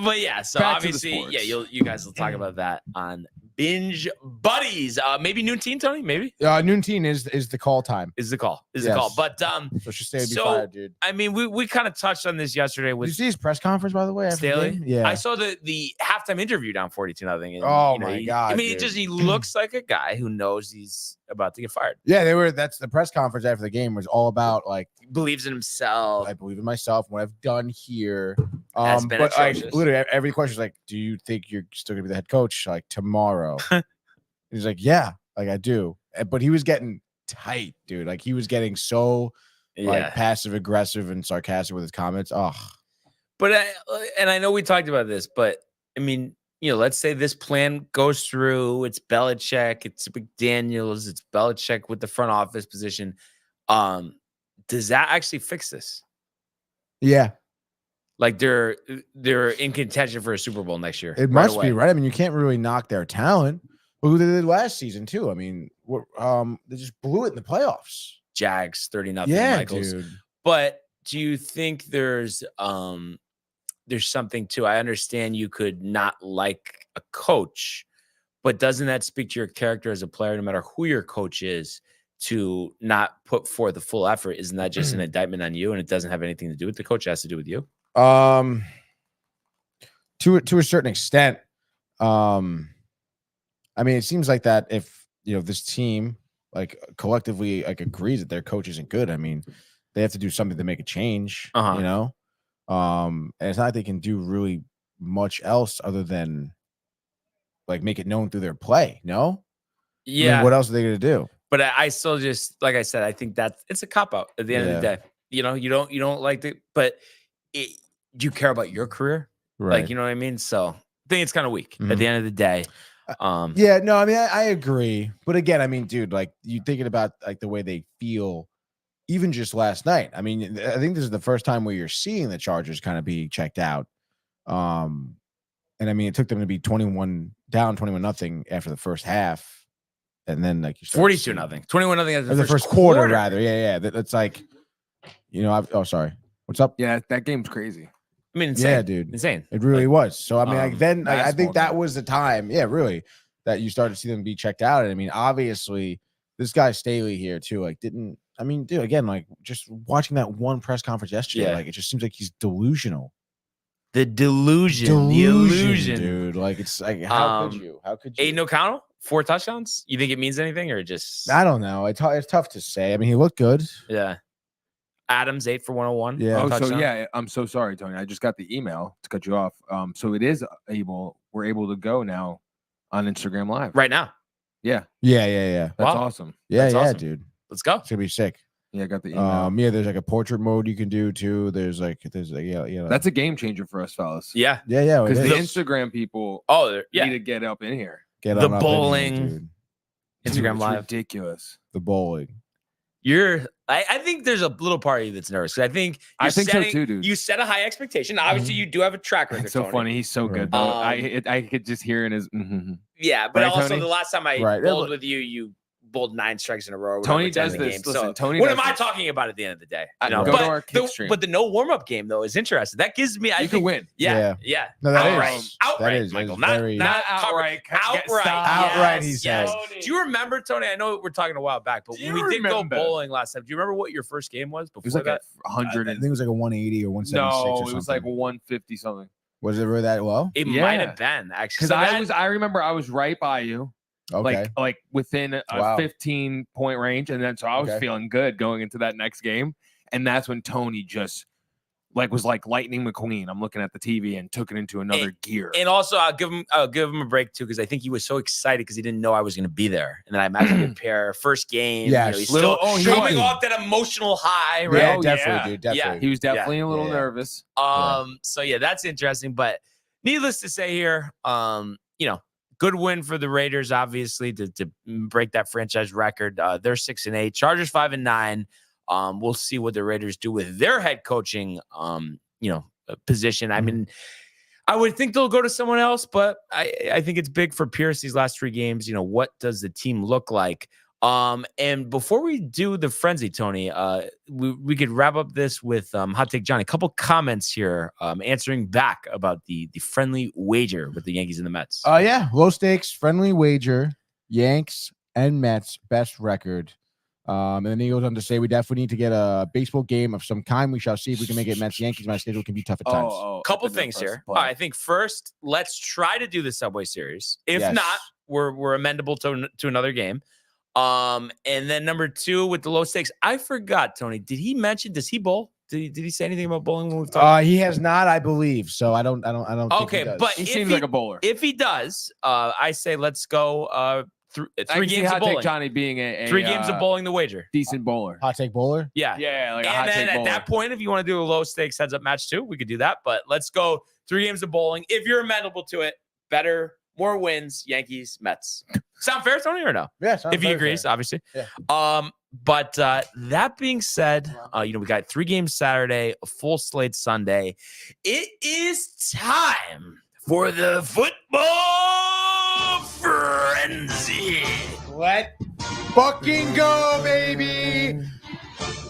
But yeah, so Back to the obviously, sports. yeah, you guys will talk about that on Binge Buddies. Maybe noon teen, Tony? Maybe Noon teen is the call time. is the call. Is the Yes. call. But So she stayed be So, fired, dude. I mean, we kind of touched on this yesterday Did you with see his press conference, by the way? After the Staley. game? Yeah. I saw the halftime interview down 42-0. And, Oh, you know, my God, I mean, dude. he looks like a guy who knows he's about to get fired. Yeah, that's the press conference after the game was all about like He believes in himself. I believe in myself, what I've done here. Has been But like, atrocious. literally every question is like, do you think you're still gonna be the head coach like tomorrow? He's like, yeah, like I do. But he was getting tight, dude. Like he was getting so like passive aggressive and sarcastic with his comments. Oh, But I know we talked about this, but I mean, you know, let's say this plan goes through. It's Belichick, it's McDaniels, it's Belichick with the front office position. Does that actually fix this? yeah, Like they're in contention for a Super Bowl next year. it must be right. I mean, you can't really knock their talent. Well, who they did last season too. I mean, they just blew it in the playoffs. Jags 30-0. Yeah, Michaels. dude. But do you think there's something to? I understand you could not like a coach, but doesn't that speak to your character as a player, no matter who your coach is, to not put forth the full effort? Isn't that just an indictment on you, and it doesn't have anything to do with the coach? It has to do with you. To a certain extent. I mean, it seems like that if you know this team like collectively like agrees that their coach isn't good, I mean, they have to do something to make a change. Uh-huh. You know, and it's not like they can do really much else other than like make it known through their play. No, Yeah. I mean, what else are they gonna do? But I still just, like I said, I think it's a cop out at the end of the Yeah. day. You know, you don't like it, but do you care about your career? Right. Like, you know what I mean? So I think it's kind of weak at Mhm. the end of the day. Yeah, no, I mean, I agree. But again, I mean, dude, like you thinking about like the way they feel, even just last night. I mean, I think this is the first time where you're seeing the Chargers kind of be checked out. And I mean, it took them to be 21 nothing after the first half. And then like you 42-0, 21-0 as the first quarter, rather. Yeah. That's like, you know, oh, sorry. What's up? Yeah, that game's crazy. I mean, insane. Yeah, dude. Insane. It really was. So I mean, like then like, I think basketball that was the time, yeah, really, that you started to see them be checked out. And I mean, obviously, this guy Staley here too, like didn't. I mean, dude, again, like just watching that one press conference yesterday, Yeah. like it just seems like he's delusional. The delusion. The illusion. dude. Like it's like how could Um, you? How could you? Aiden O'Connell, 4 touchdowns. You think it means anything or just I don't know. It's tough to say. I mean, he looked good. yeah? Adams 8 for 101. Yeah. Oh, so touchdown. yeah, I'm so sorry, Tony. I just got the email to cut you off. So it is we're able to go now on Instagram Live. Right now. Yeah, Yeah. that's Wow. awesome. Yeah, That's yeah, awesome. dude. Let's go. It's gonna be sick. Yeah, I got the email. Yeah, there's like a portrait mode you can do too. There's like yeah. That's a game changer for us, fellas. Yeah. yeah, it Because the is. Instagram people Oh, yeah. need to get up in here. Get the on up in here, bowling. dude. Dude, Instagram it's Live. ridiculous. The bowling. I think there's a little part of you that's nervous. 'Cause I think I you're think so setting- too, dude. You set a high expectation. Obviously, you do have a track record. It's so Tony. funny. He's so good. Right. Though. I could just hear in his. Yeah, but Right, also Tony? the last time I Right. bowled with you, you bowled 9 strikes in a row. or Tony whatever does at the this. Game. Listen, So Tony what does am I this. talking about at the end of the day? I You know? go to our kick the, stream. but the no warm up game though is interesting. That gives me. I You think, can win. Yeah. No, that outright, is- outright, that is Michael. very- Not outright. Outright. Outright, he Yes, said. yes. Do you remember, Tony? I know we're talking a while back, but Do when you we did go remember? bowling last time, do you remember what your first game was It was before like that? 100. I think it was like a 180 or 176 or No, something. it was like 150 something. Was it really that low? It Yeah. might have been actually. Because I remember I was right by you, Okay. like within a Wow. 15-point range, and then so I was Okay. feeling good going into that next game, and that's when Tony just was like Lightning McQueen. I'm looking at the TV and took it into another gear. And also, I'll give him a break too because I think he was so excited because he didn't know I was going to be there. And then I imagine a pair first game. Yes. He's Little- still he coming was. off that emotional high, right? yeah, Oh, definitely, yeah. dude. Definitely. He was definitely a little Yeah. nervous. So yeah, that's interesting. But needless to say here, good win for the Raiders, obviously, to break that franchise record. They're 6-8, Chargers 5-9. We'll see what the Raiders do with their head coaching position. I mean, I would think they'll go to someone else, but I think it's big for Pierce these last 3 games. What does the team look like? And before we do the frenzy, Tony, we could wrap up this with Hot Take Johnny. A couple comments here answering back about the friendly wager with the Yankees and the Mets. Yeah, low stakes, friendly wager, Yanks and Mets, best record. And then he goes on to say, we definitely need to get a baseball game of some kind. We shall see if we can make it Mets Yankees. My schedule can be tough at times. Couple things here. I think first, let's try to do the Subway Series. If not, we're amendable to another game. And then number 2 with the low stakes. I forgot, Tony. Did he mention? Does he bowl? Did he say anything about bowling when we've talked? He has not, I believe. So I don't. Okay, think but he seems like a bowler. If he does, I say let's go. 3 games of Hot bowling. Take Johnny being a 3 games of bowling the wager. Decent bowler. Hot take bowler. Yeah, like a and hot then take at bowler. that point, if you want to do a low stakes heads up match too, we could do that. But let's go 3 games of bowling. If you're amenable to it, better, more wins, Yankees, Mets. Sound fair, Tony, or no? Yeah, if he agrees, obviously. Yeah. But that being said, we got 3 games Saturday, a full slate Sunday. It is time for the football frenzy. Let fucking go, baby.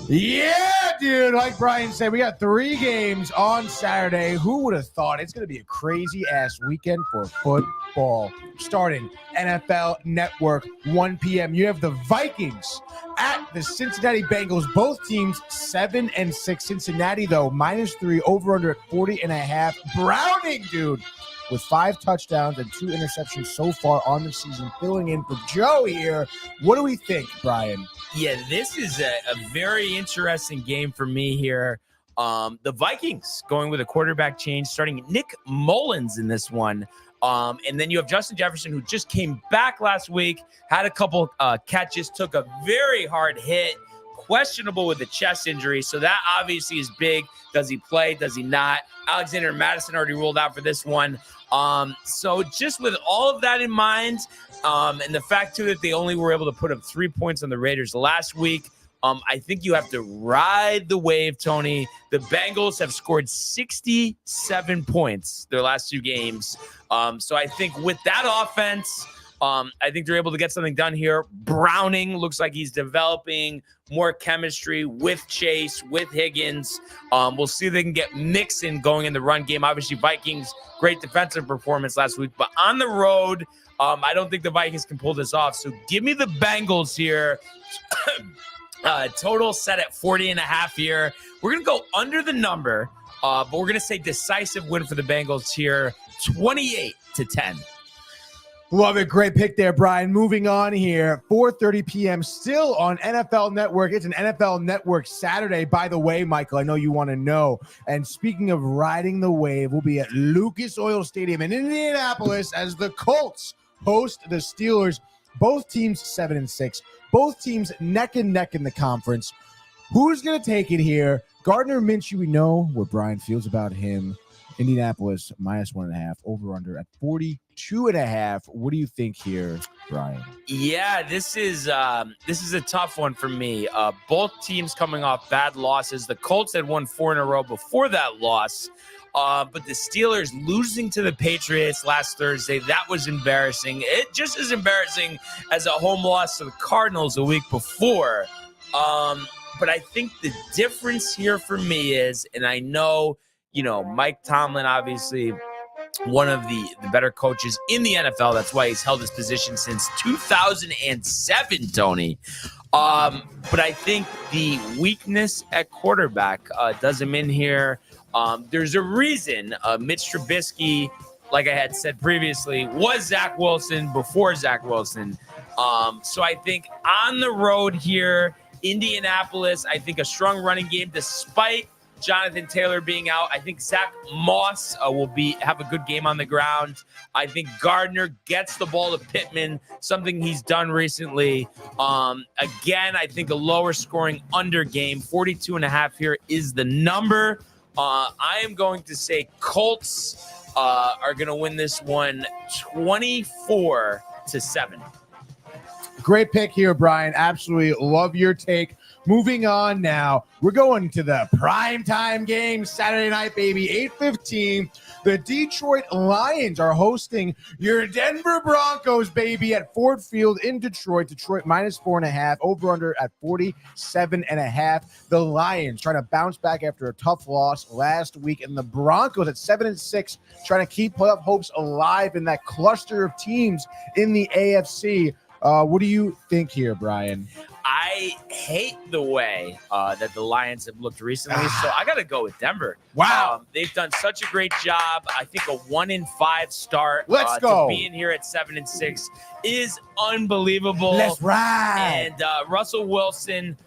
Yeah, dude. Like Brian said, we got 3 games on Saturday. Who would have thought? It's going to be a crazy ass weekend for football. Starting NFL Network, 1 p.m. You have the Vikings at the Cincinnati Bengals. Both teams 7-6. Cincinnati, though, -3, over under at 40.5. Browning, dude, with 5 touchdowns and 2 interceptions so far on the season, filling in for Joe here. What do we think, Brian? Yeah, this is a very interesting game for me here. The Vikings going with a quarterback change, starting Nick Mullins in this one. And then you have Justin Jefferson, who just came back last week, had a couple catches, took a very hard hit, questionable with a chest injury. So that obviously is big. Does he play? Does he not? Alexander Madison already ruled out for this one. So just with all of that in mind, and the fact too that they only were able to put up 3 points on the Raiders last week, I think you have to ride the wave, Tony. The Bengals have scored 67 points their last 2 games. So I think with that offense, I think they're able to get something done here. Browning looks like he's developing more chemistry with Chase, with Higgins. We'll see if they can get Mixon going in the run game. Obviously, Vikings, great defensive performance last week. But on the road, I don't think the Vikings can pull this off. So give me the Bengals here. Total set at 40.5 here. We're going to go under the number, but we're going to say decisive win for the Bengals here, 28-10. Love it. Great pick there, Brian. Moving on here, 4:30 p.m. still on NFL Network. It's an NFL Network Saturday, by the way, Michael. I know you want to know. And speaking of riding the wave, we'll be at Lucas Oil Stadium in Indianapolis as the Colts host the Steelers. Both teams 7-6. Both teams neck and neck in the conference. Who's going to take it here? Gardner Minshew, we know what Brian feels about him. Indianapolis -1.5, over under at 42.5. What do you think here, Brian? Yeah, this is a tough one for me. Both teams coming off bad losses. The Colts had won 4 in a row before that loss. But the Steelers losing to the Patriots last Thursday, that was embarrassing. It just as embarrassing as a home loss to the Cardinals a week before. But I think the difference here for me is, and I know, Mike Tomlin, obviously one of the better coaches in the NFL. That's why he's held his position since 2007, Tony. But I think the weakness at quarterback does him in here. There's a reason Mitch Trubisky, like I had said previously, was Zach Wilson before Zach Wilson. So I think on the road here, Indianapolis, I think a strong running game despite Jonathan Taylor being out. I think Zach Moss will have a good game on the ground. I think Gardner gets the ball to Pittman, something he's done recently. Again, I think a lower scoring under game, 42.5 here is the number. I am going to say Colts are going to win this one 24-7. Great pick here, Brian. Absolutely love your take. Moving on now, we're going to the primetime game Saturday night, baby, 8:15. The Detroit Lions are hosting your Denver Broncos, baby, at Ford Field in Detroit. Detroit -4.5, over-under at 47.5. The Lions trying to bounce back after a tough loss last week, and the Broncos at 7-6, trying to keep playoff hopes alive in that cluster of teams in the AFC. What do you think here, Brian? I hate the way that the Lions have looked recently, so I got to go with Denver. Wow. They've done such a great job. I think a 1-5 start. Let's go. To being here at 7-6 is unbelievable. Let's ride. And Russell Wilson,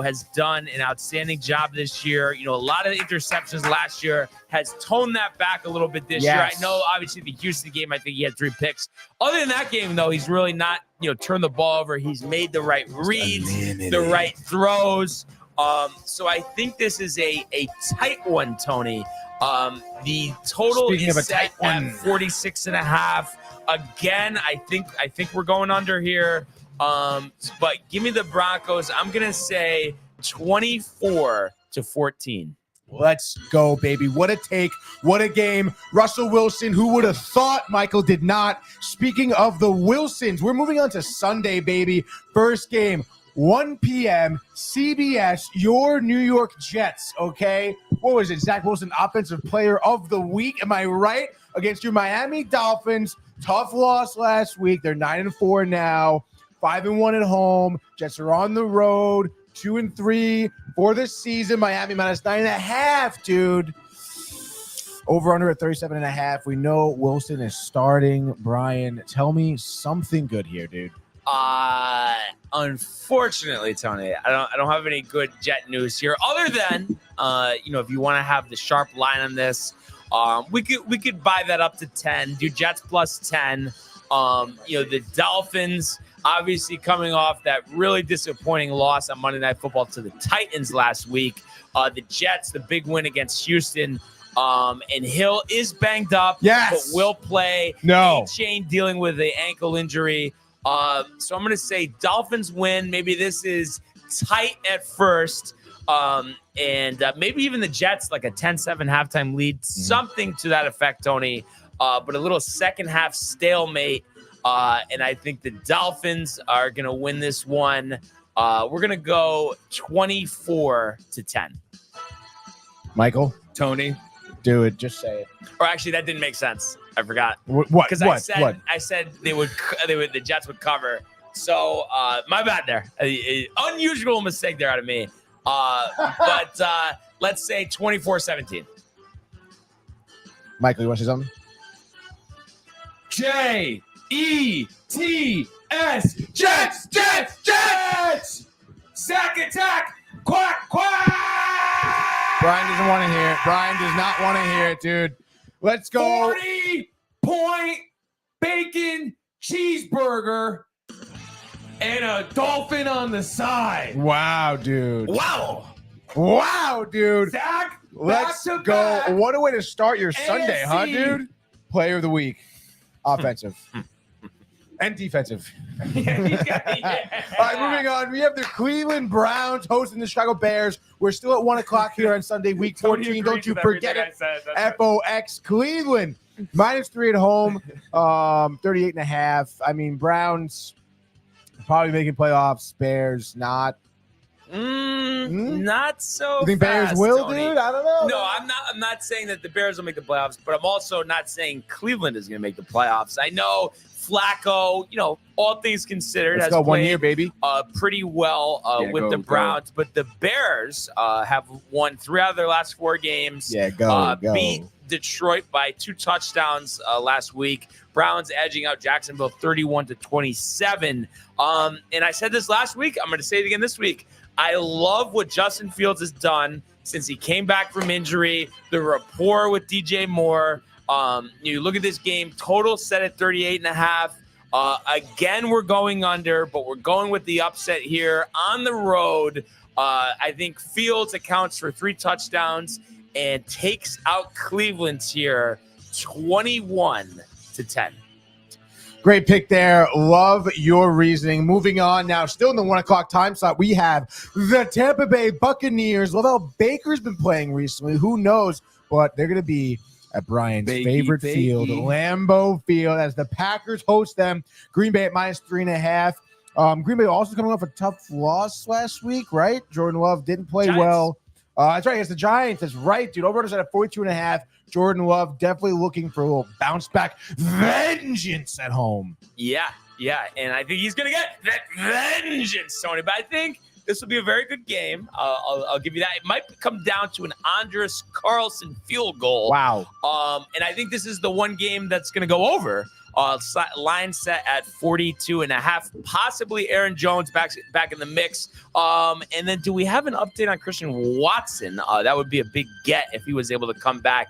has done an outstanding job this year. A lot of interceptions last year, has toned that back a little bit this year. I know, obviously, the Houston game, I think he had 3 picks. Other than that game, though, he's really not, turned the ball over. He's made the right reads, the right throws. So I think this is a tight one, Tony. The total Speaking is of a set tight one, at 46.5. Again, I think we're going under here. But give me the Broncos. I'm gonna say 24-14. Let's go, baby. What a take. What a game. Russell Wilson, who would have thought? Michael did not. Speaking of the Wilsons, we're moving on to Sunday, baby. First game, 1 p.m., CBS, your New York Jets, okay? What was it? Zach Wilson, Offensive Player of the Week. Am I right? Against your Miami Dolphins. Tough loss last week. They're 9-4 now. 5-1 at home. Jets are on the road. 2-3 for the season. Miami -9.5, dude. Over under at 37.5. We know Wilson is starting. Brian, tell me something good here, dude. Unfortunately, Tony, I don't have any good Jet news here. Other than, if you want to have the sharp line on this, we could buy that up to 10. Do Jets +10. The Dolphins, obviously coming off that really disappointing loss on Monday Night Football to the Titans last week. The Jets, the big win against Houston. And Hill is banged up, but will play. No. A-Chain dealing with an ankle injury. So I'm going to say Dolphins win. Maybe this is tight at first. And maybe even the Jets, like a 10-7 halftime lead, something to that effect, Tony. But a little second half stalemate. And I think the Dolphins are going to win this one. We're going to go 24-10. Michael? Tony? Do it. Just say it. Or actually, that didn't make sense. I forgot. What? Because I said the Jets would cover. So my bad there. Unusual mistake there out of me. But let's say 24-17. Michael, you want to say something? Jets! Jets! Sack attack! Quack! Brian doesn't want to hear it. Brian does not want to hear it, dude. Let's go. 40-point bacon cheeseburger and a dolphin on the side. Wow, dude. Wow, dude. Zach, Let's go. back-to-back What a way to start your Sunday, huh, AFC. dude? Player of the week. Offensive. And defensive. All right, moving on. We have the Cleveland Browns hosting the Chicago Bears. We're still at 1 o'clock here on Sunday, week 14. Don't you forget it. FOX Cleveland. -3 at home. 38.5. I mean, Browns probably making playoffs. Bears not. Not so. You think fast, Bears will, Tony. dude? I don't know. No, I'm not saying that the Bears will make the playoffs, but I'm also not saying Cleveland is going to make the playoffs. I know Flacco, all things considered, Let's has go. 1 played year, baby. pretty well with go, the go. Browns, but the Bears have won 3 out of their last 4 games. Yeah, go. Beat Detroit by 2 touchdowns last week. Browns edging out Jacksonville 31-27. And I said this last week. I'm going to say it again this week. I love what Justin Fields has done since he came back from injury. The rapport with DJ Moore. You look at this game, total set at 38.5. Again, we're going under, but we're going with the upset here on the road. I think Fields accounts for 3 touchdowns and takes out Cleveland's here 21-10. Great pick there. Love your reasoning. Moving on now, still in the 1 o'clock time slot, we have the Tampa Bay Buccaneers. Love how Baker's been playing recently. Who knows? But they're going to be at Brian's favorite field, Lambeau Field, as the Packers host them. Green Bay at -3.5. Green Bay also coming off a tough loss last week, right? Jordan Love didn't play Giants. well. That's right. It's the Giants. That's right, dude. Over-unders at 42.5. Jordan Love definitely looking for a little bounce back vengeance at home. Yeah. And I think he's going to get that vengeance, Tony. But I think this will be a very good game. I'll give you that. It might come down to an Andres Carlson field goal. Wow. And I think this is the one game that's going to go over. Line set at 42.5. Possibly Aaron Jones back in the mix. And then do we have an update on Christian Watson? That would be a big get if he was able to come back.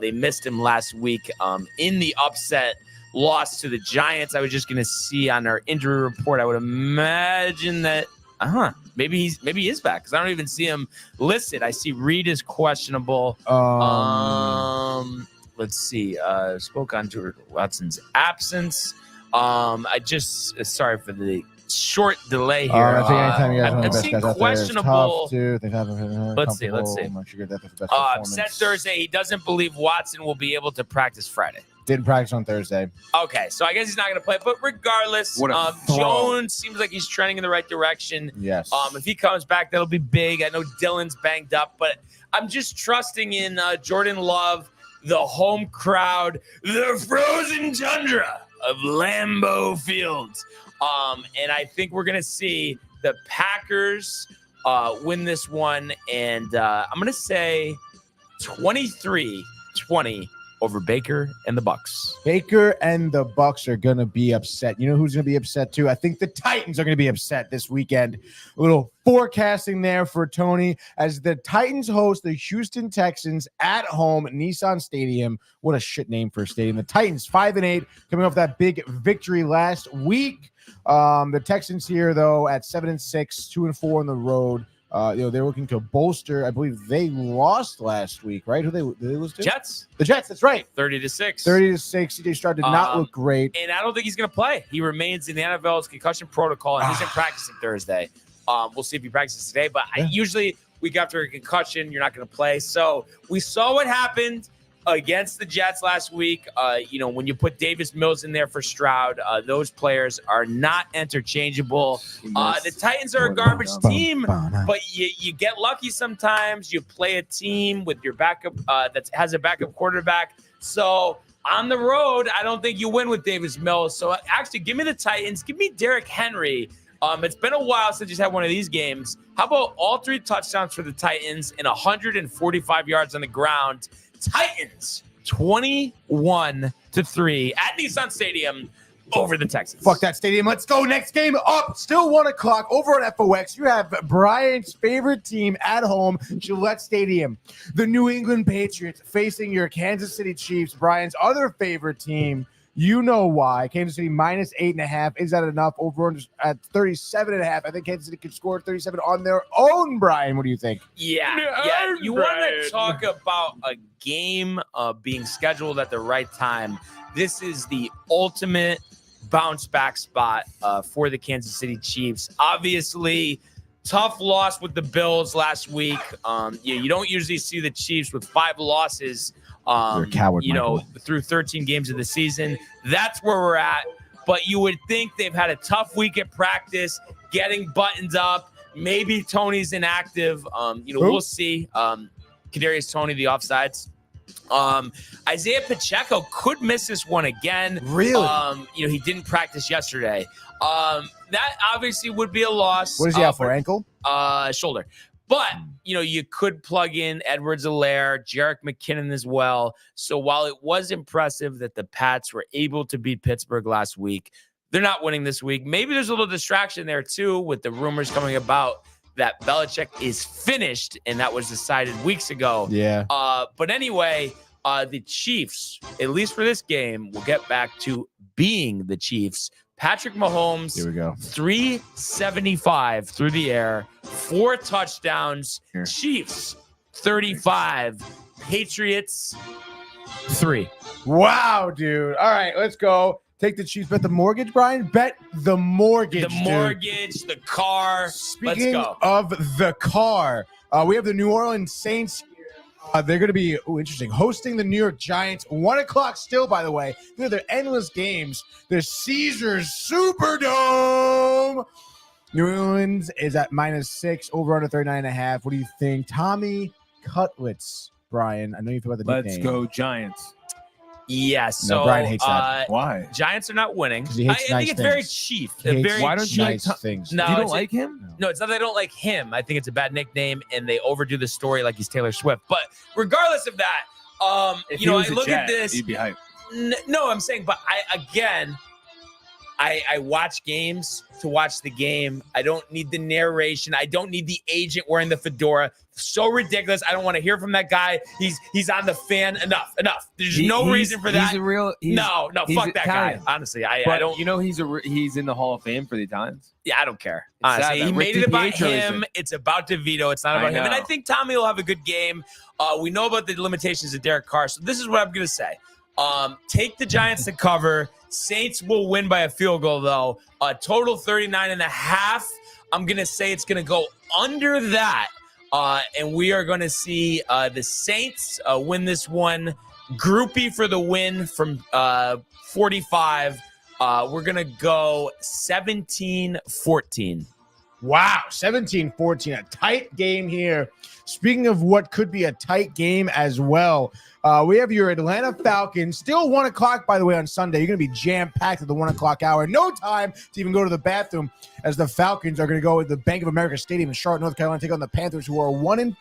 They missed him last week in the upset loss to the Giants. I was just going to see on our injury report. I would imagine that maybe he is back because I don't even see him listed. I see Reed is questionable. Let's see. Spoke on Jordan Watson's absence. Sorry for the short delay here. I think anytime you guys I'm want the best seeing guys out there, it's questionable. tough too. They haven't Let's see. Said Thursday he doesn't believe Watson will be able to practice Friday. Didn't practice on Thursday. Okay, so I guess he's not going to play. But regardless, What a throw. Jones seems like he's trending in the right direction. Yes. If he comes back, that'll be big. I know Dylan's banged up, but I'm just trusting in Jordan Love, the home crowd, the frozen tundra of Lambeau Field. And I think we're going to see the Packers win this one. And I'm going to say 23-20 over Baker and the Bucks. Baker and the Bucks are going to be upset. You know who's going to be upset too? I think the Titans are going to be upset this weekend. A little forecasting there for Tony as the Titans host the Houston Texans at home at Nissan Stadium. What a shit name for a stadium. The Titans 5-8 coming off that big victory last week. The Texans here though at 7-6, 2-4 on the road. They're looking to bolster. I believe they lost last week, right? Who they lose to? Jets. The Jets. That's right. 30-6. 30-6. CJ Stroud did not look great. And I don't think he's going to play. He remains in the NFL's concussion protocol and isn't practicing Thursday. We'll see if he practices today. But usually week after a concussion, you're not going to play. So we saw what happened against the Jets last week. When you put Davis Mills in there for Stroud, those players are not interchangeable. The Titans are a garbage team, but you get lucky sometimes. You play a team with your backup that has a backup quarterback. So on the road, I don't think you win with Davis Mills. So actually, give me the Titans. Give me Derrick Henry. It's been a while since he's had one of these games. How about all 3 touchdowns for the Titans and 145 yards on the ground? Titans 21-3 at Nissan Stadium over the Texans. Fuck that stadium. Let's go. Next game up. Still 1 o'clock over on FOX. You have Brian's favorite team at home, Gillette Stadium. The New England Patriots facing your Kansas City Chiefs, Brian's other favorite team. You know why. Kansas City -8.5. Is that enough? Over at 37.5. I think Kansas City could score 37 on their own, Brian. What do you think? Yeah. You want to talk about a game being scheduled at the right time. This is the ultimate bounce back spot for the Kansas City Chiefs. Obviously, tough loss with the Bills last week. You don't usually see the Chiefs with 5 losses. You're a coward, through 13 games of the season. That's where we're at. But you would think they've had a tough week at practice, getting buttoned up. Maybe Tony's inactive. We'll see. Kadarius Toney, the offsides. Isaiah Pacheco could miss this one again. Really? He didn't practice yesterday. That obviously would be a loss. What is he out for? Ankle? Shoulder. But, you could plug in Edwards-Helaire, Jerick McKinnon as well. So while it was impressive that the Pats were able to beat Pittsburgh last week, they're not winning this week. Maybe there's a little distraction there, too, with the rumors coming about that Belichick is finished, and that was decided weeks ago. Yeah. But anyway, the Chiefs, at least for this game, will get back to being the Chiefs. Patrick Mahomes, here we go. 375 through the air, 4 touchdowns. Here. Chiefs, 35. Patriots, 3. Wow, dude. All right, let's go. Take the Chiefs. Bet the mortgage, Brian. Bet the mortgage. The mortgage, the car. Speaking Let's go. of the car, we have the New Orleans Saints. They're going to be interesting. Hosting the New York Giants. 1 o'clock still, by the way. They're endless games. The Caesars Superdome. New Orleans is at -6, over under 39.5. What do you think? Tommy Cutlets, Brian. I know you feel about the Let's nickname. go Giants. Yeah, so No, Brian hates that. Why? Giants are not winning. 'Cause he hates I nice think it's very things. cheap. He hates Very Why don't you nice like things. No, you don't it's- like him? No, it's not that I don't like him. I think it's a bad nickname, and they overdo the story like he's Taylor Swift. But regardless of that, If you know, he was I a look Jet, at this. You'd be hyped. No, I'm saying, but I watch games to watch the game. I don't need the narration. I don't need the agent wearing the fedora. So ridiculous. I don't want to hear from that guy. He's on the fan. Enough. There's no reason for that. He's a real. No, he's fuck that Italian. guy. Honestly, I But don't. You know he's in the Hall of Fame for the Italians. Yeah, I don't care. It's sad Honestly, that he Rick made it about DiPietro him. isn't. It's about DeVito. It's not about him. And I know. think Tommy will have a good game. We know about the limitations of Derek Carr. So this is what I'm going to say. Take the Giants to cover. Saints will win by a field goal, though. Total 39.5. I'm going to say it's going to go under that. And we are going to see the Saints win this one. Groupie for the win from 45. We're going to go 17-14. Wow, 17-14, a tight game here. Speaking of what could be a tight game as well, we have your Atlanta Falcons, still 1 o'clock, by the way, on Sunday. You're going to be jam-packed at the 1 o'clock hour. No time to even go to the bathroom, as the Falcons are going to go at the Bank of America Stadium in Charlotte, North Carolina, take on the Panthers, who are 1-12,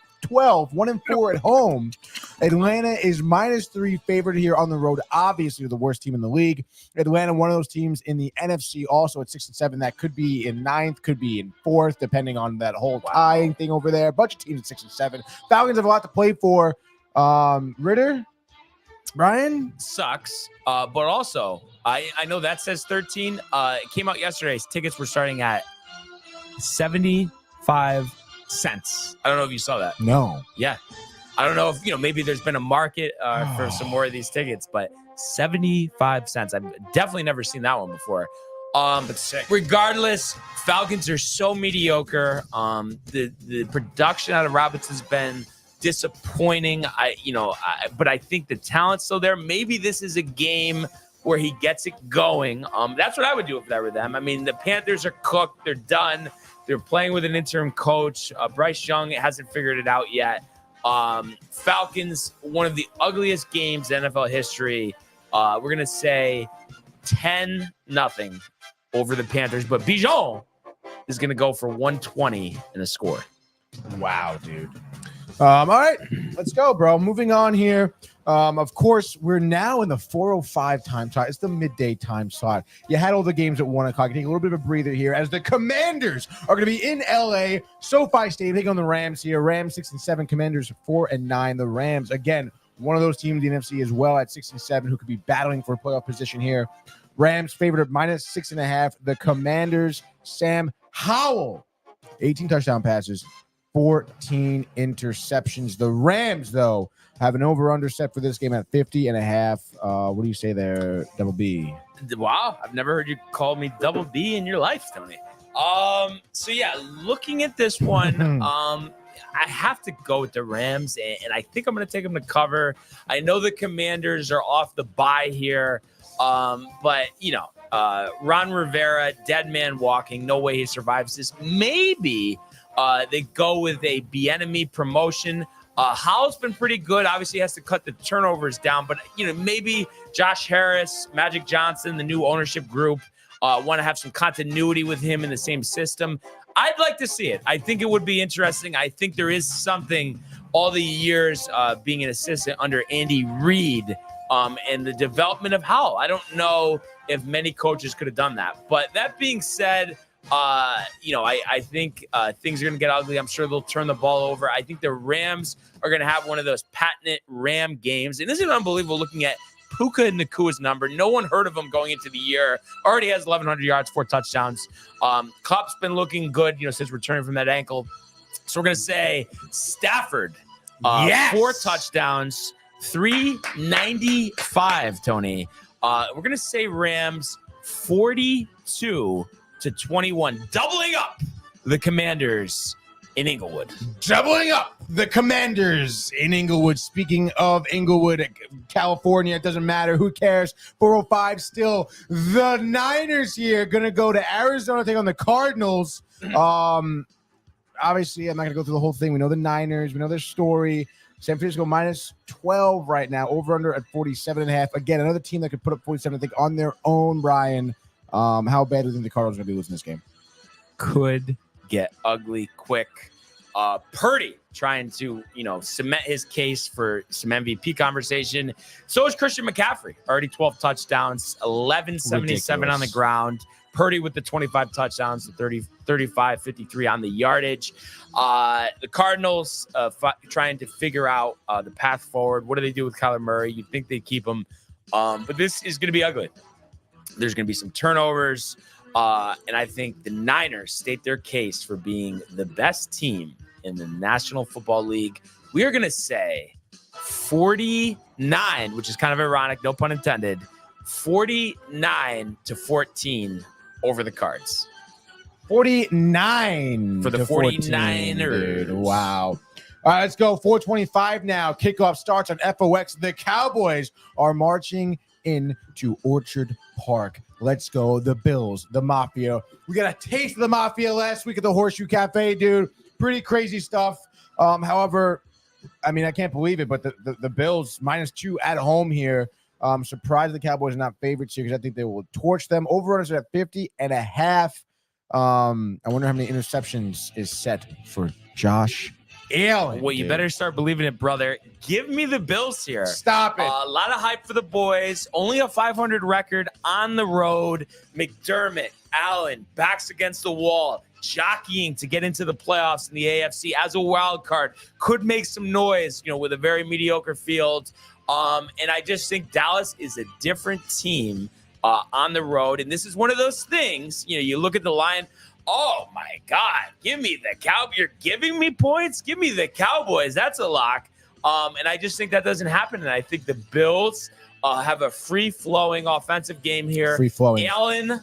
1-4 at home. Atlanta is -3 favored here on the road. Obviously, the worst team in the league. Atlanta, one of those teams in the NFC, also at 6-7. That could be in 9th, could be in 4th, depending on that whole tying thing over there. A bunch of teams at 6-7. Falcons have a lot to play for. Ritter, Brian? Sucks. But also, I know that says 13. It came out yesterday. Tickets were starting at 75 cents. I don't know if you saw that. No. Yeah. I don't know if, maybe there's been a market for some more of these tickets, but 75 cents. I've definitely never seen that one before. But regardless, Falcons are so mediocre. The production out of Roberts has been disappointing. But I think the talent's still there. Maybe this is a game where he gets it going. That's what I would do if I were them. I mean, the Panthers are cooked. They're done. They're playing with an interim coach. Bryce Young hasn't figured it out yet. Falcons, one of the ugliest games in NFL history. We're going to say 10-0 over the Panthers. But Bijan is going to go for 120 in a score. Wow, dude. All right, let's go, bro. Moving on here. Of course, we're now in the 4:05 time slot. It's the midday time slot. You had all the games at 1 o'clock. You take a little bit of a breather here as the Commanders are going to be in LA, SoFi Stadium, taking on the Rams here. Rams 6-7, Commanders 4-9. The Rams, again, one of those teams in the NFC as well at 6-7 who could be battling for a playoff position here. Rams favored at -6.5. The Commanders, Sam Howell, 18 touchdown passes, 14 interceptions. The Rams, though, have an over-under set for this game at 50.5. What do you say there, Double B? Wow, I've never heard you call me Double B in your life, Tony. So yeah, looking at this one, I have to go with the Rams, and I think I'm going to take them to cover. I know the Commanders are off the bye here, but Ron Rivera, dead man walking. No way he survives this. Maybe they go with a Bieniemy promotion. Howell's been pretty good. Obviously, has to cut the turnovers down, but maybe Josh Harris, Magic Johnson, the new ownership group, want to have some continuity with him in the same system. I'd like to see it. I think it would be interesting. I think there is something all the years being an assistant under Andy Reid and the development of Howell. I don't know if many coaches could have done that. But that being said, I think things are going to get ugly. I'm sure they'll turn the ball over. I think the Rams are going to have one of those patented Ram games. And this is unbelievable looking at Puka Nakua's number. No one heard of him going into the year. Already has 1,100 yards, 4 touchdowns. Kupp's been looking good, since returning from that ankle. So we're going to say Stafford, 4 touchdowns, 395, Tony. We're gonna say Rams 42-21, doubling up the Commanders in Inglewood. Doubling up the Commanders in Inglewood. Speaking of Inglewood, California, it doesn't matter. Who cares? 405 still. The Niners here going to go to Arizona, take on the Cardinals. Obviously, I'm not going to go through the whole thing. We know the Niners. We know their story. San Francisco minus 12 right now. Over under at 47.5. Again, another team that could put up 47, I think, on their own, Brian. How bad do you think the Cardinals are going to be losing this game? Could get ugly quick. Purdy trying to, cement his case for some MVP conversation. So is Christian McCaffrey. Already 12 touchdowns, 1177 on the ground. Purdy with the 25 touchdowns, the 35, 53 on the yardage. The Cardinals trying to figure out the path forward. What do they do with Kyler Murray? You'd think they'd keep him. But this is going to be ugly. There's going to be some turnovers. And I think the Niners state their case for being the best team in the National Football League. We are going to say 49, which is kind of ironic, no pun intended, 49-14 over the Cards. 49 for the 49ers. Dude. Wow. All right, let's go. 425 now. Kickoff starts on FOX. The Cowboys are marching into Orchard Park. Let's go. The Bills, the Mafia. We got a taste of the Mafia last week at the Horseshoe Cafe, dude. Pretty crazy stuff. However, I mean, I can't believe it, but the Bills -2 at home here. Surprised the Cowboys are not favorites here because I think they will torch them. Over-runners are at 50.5. I wonder how many interceptions is set for Josh Allen. Well, you better start believing it, brother. Give me the Bills here. Stop it. A lot of hype for the boys. Only a 500 record on the road. McDermott, Allen, backs against the wall, jockeying to get into the playoffs in the AFC as a wild card. Could make some noise, with a very mediocre field. And I just think Dallas is a different team on the road. And this is one of those things, you look at the line. Oh, my God. Give me the Cowboys. You're giving me points? Give me the Cowboys. That's a lock. And I just think that doesn't happen. And I think the Bills have a free-flowing offensive game here. Free-flowing. Allen,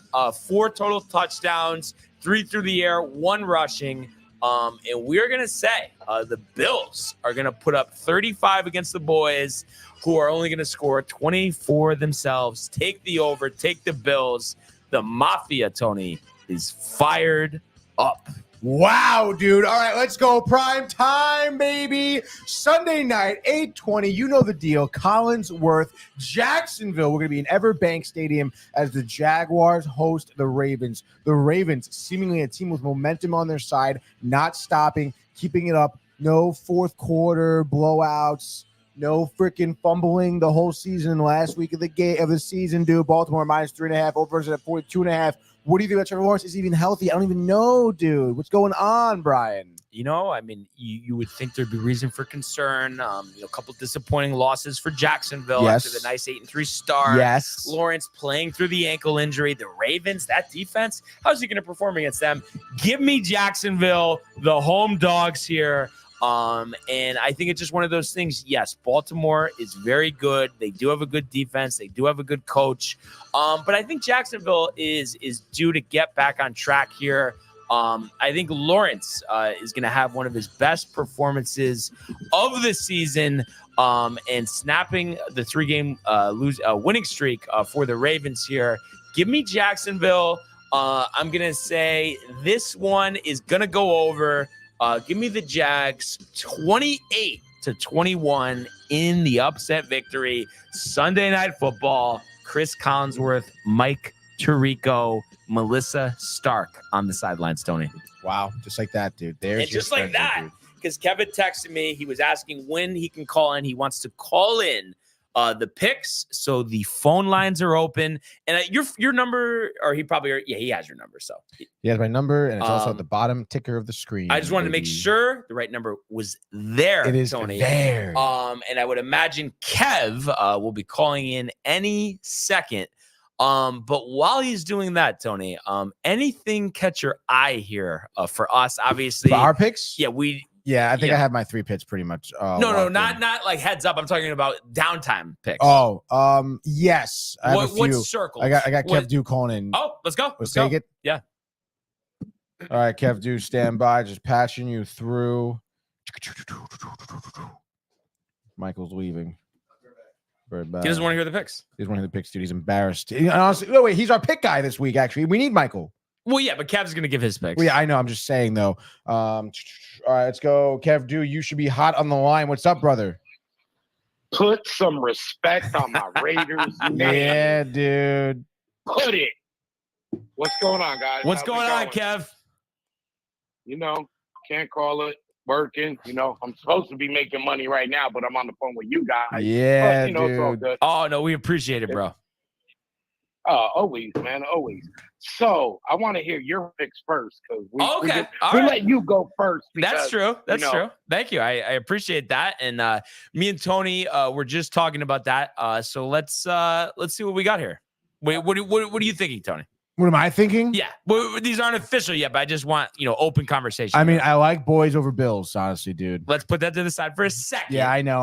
4 total touchdowns, 3 through the air, 1 rushing. And we're going to say the Bills are going to put up 35 against the boys, who are only going to score 24 themselves. Take the over. Take the Bills. The Mafia, Tony, is fired up. Wow, dude. All right, let's go. Prime time, baby. Sunday night, 8:20. You know the deal. Collinsworth, Jacksonville. We're going to be in Everbank Stadium as the Jaguars host the Ravens. The Ravens, seemingly a team with momentum on their side, not stopping, keeping it up. No fourth quarter blowouts. No freaking fumbling the whole season. Last week of the season, dude. Baltimore -3.5. Over at 42.5. What do you think about Trevor Lawrence? Is he even healthy? I don't even know, dude. What's going on, Brian? I mean, you would think there'd be reason for concern. A couple disappointing losses for Jacksonville after the nice 8-3 start. Yes. Lawrence playing through the ankle injury. The Ravens, that defense, how's he going to perform against them? Give me Jacksonville, the home dogs here. And I think it's just one of those things. Yes, Baltimore is very good. They do have a good defense. They do have a good coach. But I think Jacksonville is due to get back on track here. I think Lawrence is going to have one of his best performances of the season, and snapping the 3-game winning streak for the Ravens here. Give me Jacksonville. I'm going to say this one is going to go over. Give me the Jags 28-21 in the upset victory. Sunday Night Football. Chris Collinsworth, Mike Tirico, Melissa Stark on the sidelines, Tony. Wow, just like that, dude. And just like that, because Kevin texted me. He was asking when he can call in. He wants to call in the picks, so the phone lines are open. And your number, or he has your number. So he has my number, and it's also at the bottom ticker of the screen. I just wanted to make sure the right number was there. It is Tony. there. And I would imagine Kev will be calling in any second. But while he's doing that, Tony, anything catch your eye here for us? Obviously, for our picks. Yeah, Yeah, I think Yeah. I have my 3 picks pretty much. No, locked in. not like heads up. I'm talking about downtime picks. Oh, yes. I have a few. What circles? I got What- Kev Du calling in. Oh, let's go. Let's take it. Yeah. All right, Kev Du, stand by. Just patching you through. Michael's leaving. Very bad. He doesn't want to hear the picks. He's one of the picks, dude. He's embarrassed. Honestly, no, wait, he's our pick guy this week. Actually, we need Michael. Well, yeah, but Kev's gonna give his picks. Well, yeah, I know. I'm just saying though. All right, let's go, Kev Du. You should be hot on the line. What's up, brother? Put some respect on my Raiders name. Yeah, dude. Put it. What's going on, guys? What's How's it going on, Kev? You know, can't call it working. You know, I'm supposed to be making money right now, but I'm on the phone with you guys. Yeah, But, you know, it's all dude. good. Oh no, we appreciate it, bro. Always, man, always. So I want to hear your picks first because we Okay, we all right. let you go first. That's because, true. That's you know, true. Thank you. I appreciate that. And me and Tony were just talking about that. So let's see what we got here. Wait, what are you thinking, Tony? What am I thinking? Yeah, well, these aren't official yet, but I just want open conversation. I mean, I like boys over Bills, honestly, dude. Let's put that to the side for a second. Yeah, I know.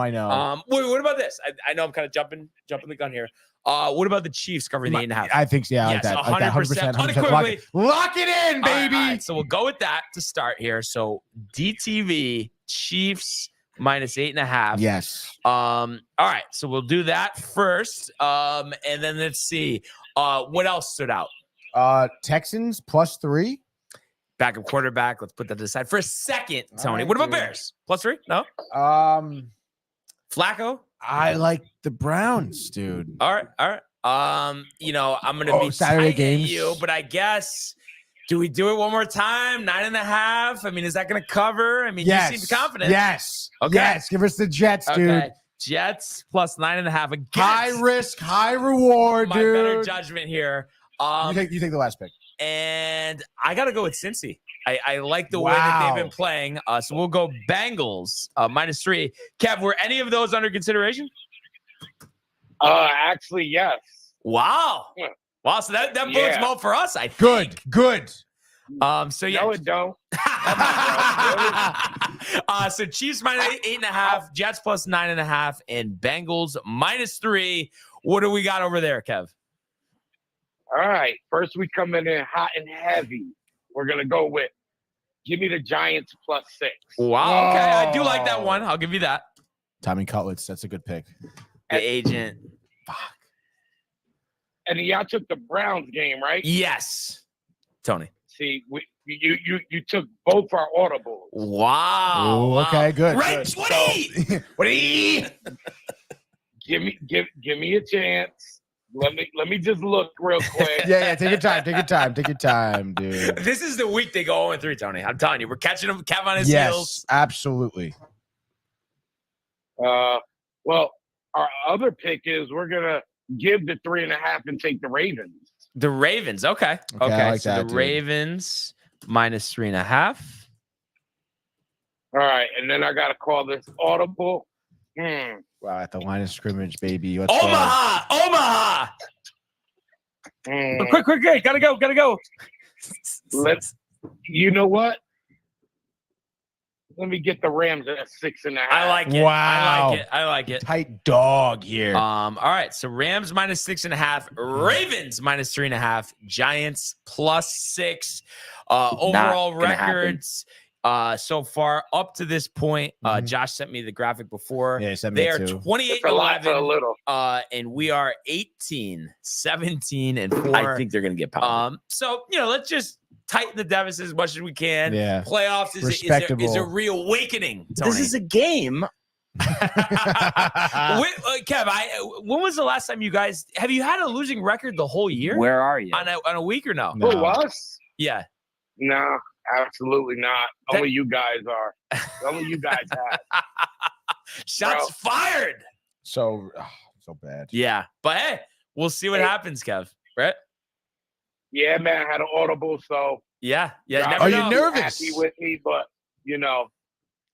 Wait, what about this? I know I'm kind of jumping the gun here. What about the Chiefs covering the 8.5? I think so. Yeah, Yes, like that. 100%. 100%. Unequivocally. Lock it in, All right, baby. all right, so we'll go with that to start here. So DTV Chiefs minus 8.5. Yes. All right, so we'll do that first. And then let's see. What else stood out? Texans +3. Backup quarterback. Let's put that to the side for a second, All Tony. right, What about dude. Bears? +3? No. Flacco. I like the Browns, dude. All right. I'm gonna be Saturday tight games. at you, but I guess. Do we do it one more time? 9.5. I mean, is that gonna cover? I mean, Yes. you seem confident. Yes. Okay. Yes. Give us the Jets, dude. Okay. Jets plus 9.5 against High risk, high reward, my dude. better judgment here. You take the last pick. And I gotta go with Cincy. I like the way that they've been playing. So we'll go Bengals -3. Kev, were any of those under consideration? Actually, yes. Wow. Yeah. Wow. So that bodes Yeah. well for us, I think. Good. So yeah. No, it don't. So Chiefs minus 8.5, Jets plus 9.5, and Bengals -3. What do we got over there, Kev? All right. First, we come in hot and heavy. We're gonna go with give me the Giants +6. Wow. Okay. I do like that one. I'll give you that. Tommy Cutlets. That's a good pick. The agent. Fuck. And y'all took the Browns game, right? Yes. Tony. See, you took both our audibles. Wow. Ooh, wow. okay, good. Right. good. 20. What do you Give me a chance. Let me just look real quick. Yeah. Take your time. Take your time, dude. This is the week they go 0-3, Tony. I'm telling you, we're catching him, Kev on his Yes, heels. absolutely. Well, our other pick is we're gonna give the 3.5 and take the Ravens. The Ravens. Okay. I like so that, the dude. Ravens -3.5. All right, and then I gotta call this audible. Wow, at the line of scrimmage, baby. Let's Omaha. Mm. Quick. Gotta go. You know what? Let me get the Rams at 6.5. I like it. Wow. I like it. Tight dog here. All right. So Rams -6.5, Ravens -3.5, Giants +6. Overall gonna happen. records so far up to this point. Josh sent me the graphic before. Yeah, he sent me They it are too. 28 It's a lot for a 11, little. and we are 18, 17, and 4. I think they're going to get pounded. So let's just tighten the deficit as much as we can. Yeah. Playoffs is a Respectable. reawakening. Tony. This is a game. Kev, when was the last time you guys have you had a losing record the whole year Where are you? on a week or no? No. Who, us? Yeah. No, absolutely not. Only you guys are. Only you guys have. Shots fired. So bad. Yeah, but hey, we'll see what happens, Kev. Right? Yeah, man, I had an audible, so Yeah. y'all Never Are you know. nervous? happy with me, but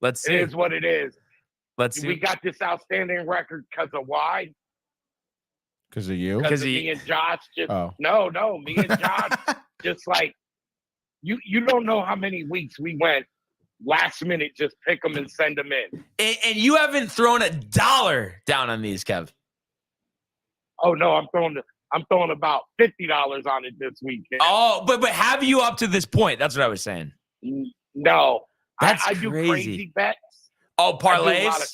Let's it see. is what it is. Let's We see. got this outstanding record because of why? Because of you? Because 'Cause of he- me and Josh. Just Oh. no, me and Josh. Just like you don't know how many weeks we went last minute just pick them and send them in. And you haven't thrown $1 down on these, Kev. Oh no, I'm throwing about $50 on it this weekend. Oh, but have you up to this point? That's what I was saying. No, That's I do crazy. crazy bets. Oh, I do a parlays? lot of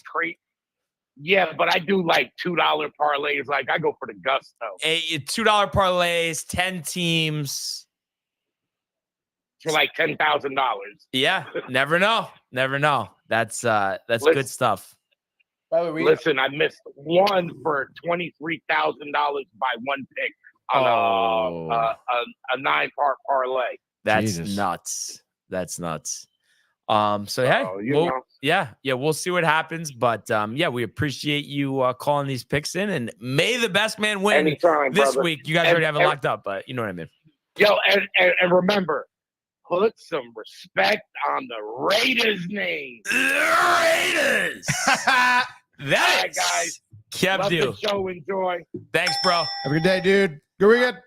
yeah, but I do like $2 parlays. Like I go for the gusto. $2 parlays, 10 teams. For like $10,000. Yeah, never know. Never know. That's good stuff. By the way, Listen, I missed one for $23,000 by one pick on a 9-part parlay. That's Jesus. nuts. That's nuts. So hey, we'll see what happens. But we appreciate you calling these picks in, and may the best man win Anytime, this brother. week. You guys already have it locked up, but you know what I mean. Yo, and remember, put some respect on the Raiders' name. Raiders. That's guys. Kev Love do. the show. Enjoy. Thanks, bro. have a good day, dude. Good weekend.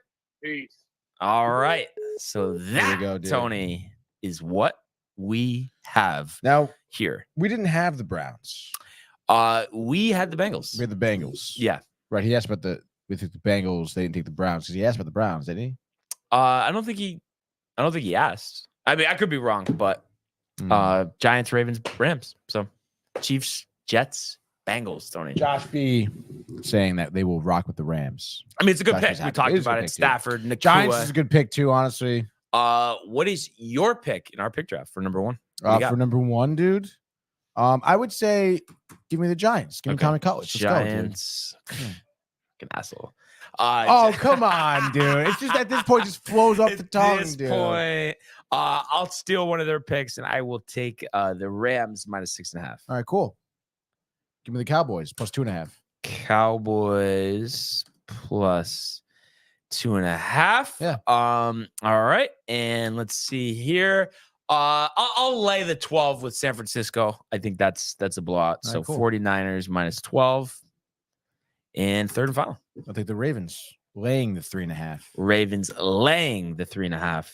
Peace. All right. So that, go, dude. Tony, is what we have Now, here. we didn't have the Browns. We had the Bengals. We had the Bengals. Yeah. Right. He asked about we took the Bengals. They didn't take the Browns because he asked about the Browns, didn't he? I don't think he asked. I mean, I could be wrong, but Giants, Ravens, Rams. So Chiefs, Jets, Bengals, Tony. Josh B saying that they will rock with the Rams. I mean, it's a good Josh pick. is We happy. talked It is a about good it. pick, too. Stafford, Nakua. Giants is a good pick too, honestly. What is your pick in our pick draft for number one? What you got? For number one, dude. I would say give me the Giants. Give me Common College. Let's Giants. go, dude. Fucking asshole. Oh, come on, dude. It's just at this point just flows off the tongue, At this dude. point, I'll steal one of their picks and I will take the Rams -6.5. All right, cool. Give me the Cowboys +2.5. Cowboys +2.5. Yeah. All right. And let's see here. I'll lay the 12 with San Francisco. I think that's a blowout. All So right, cool. 49ers -12. And third and final. I'll take the Ravens laying the 3.5. Ravens laying the 3.5.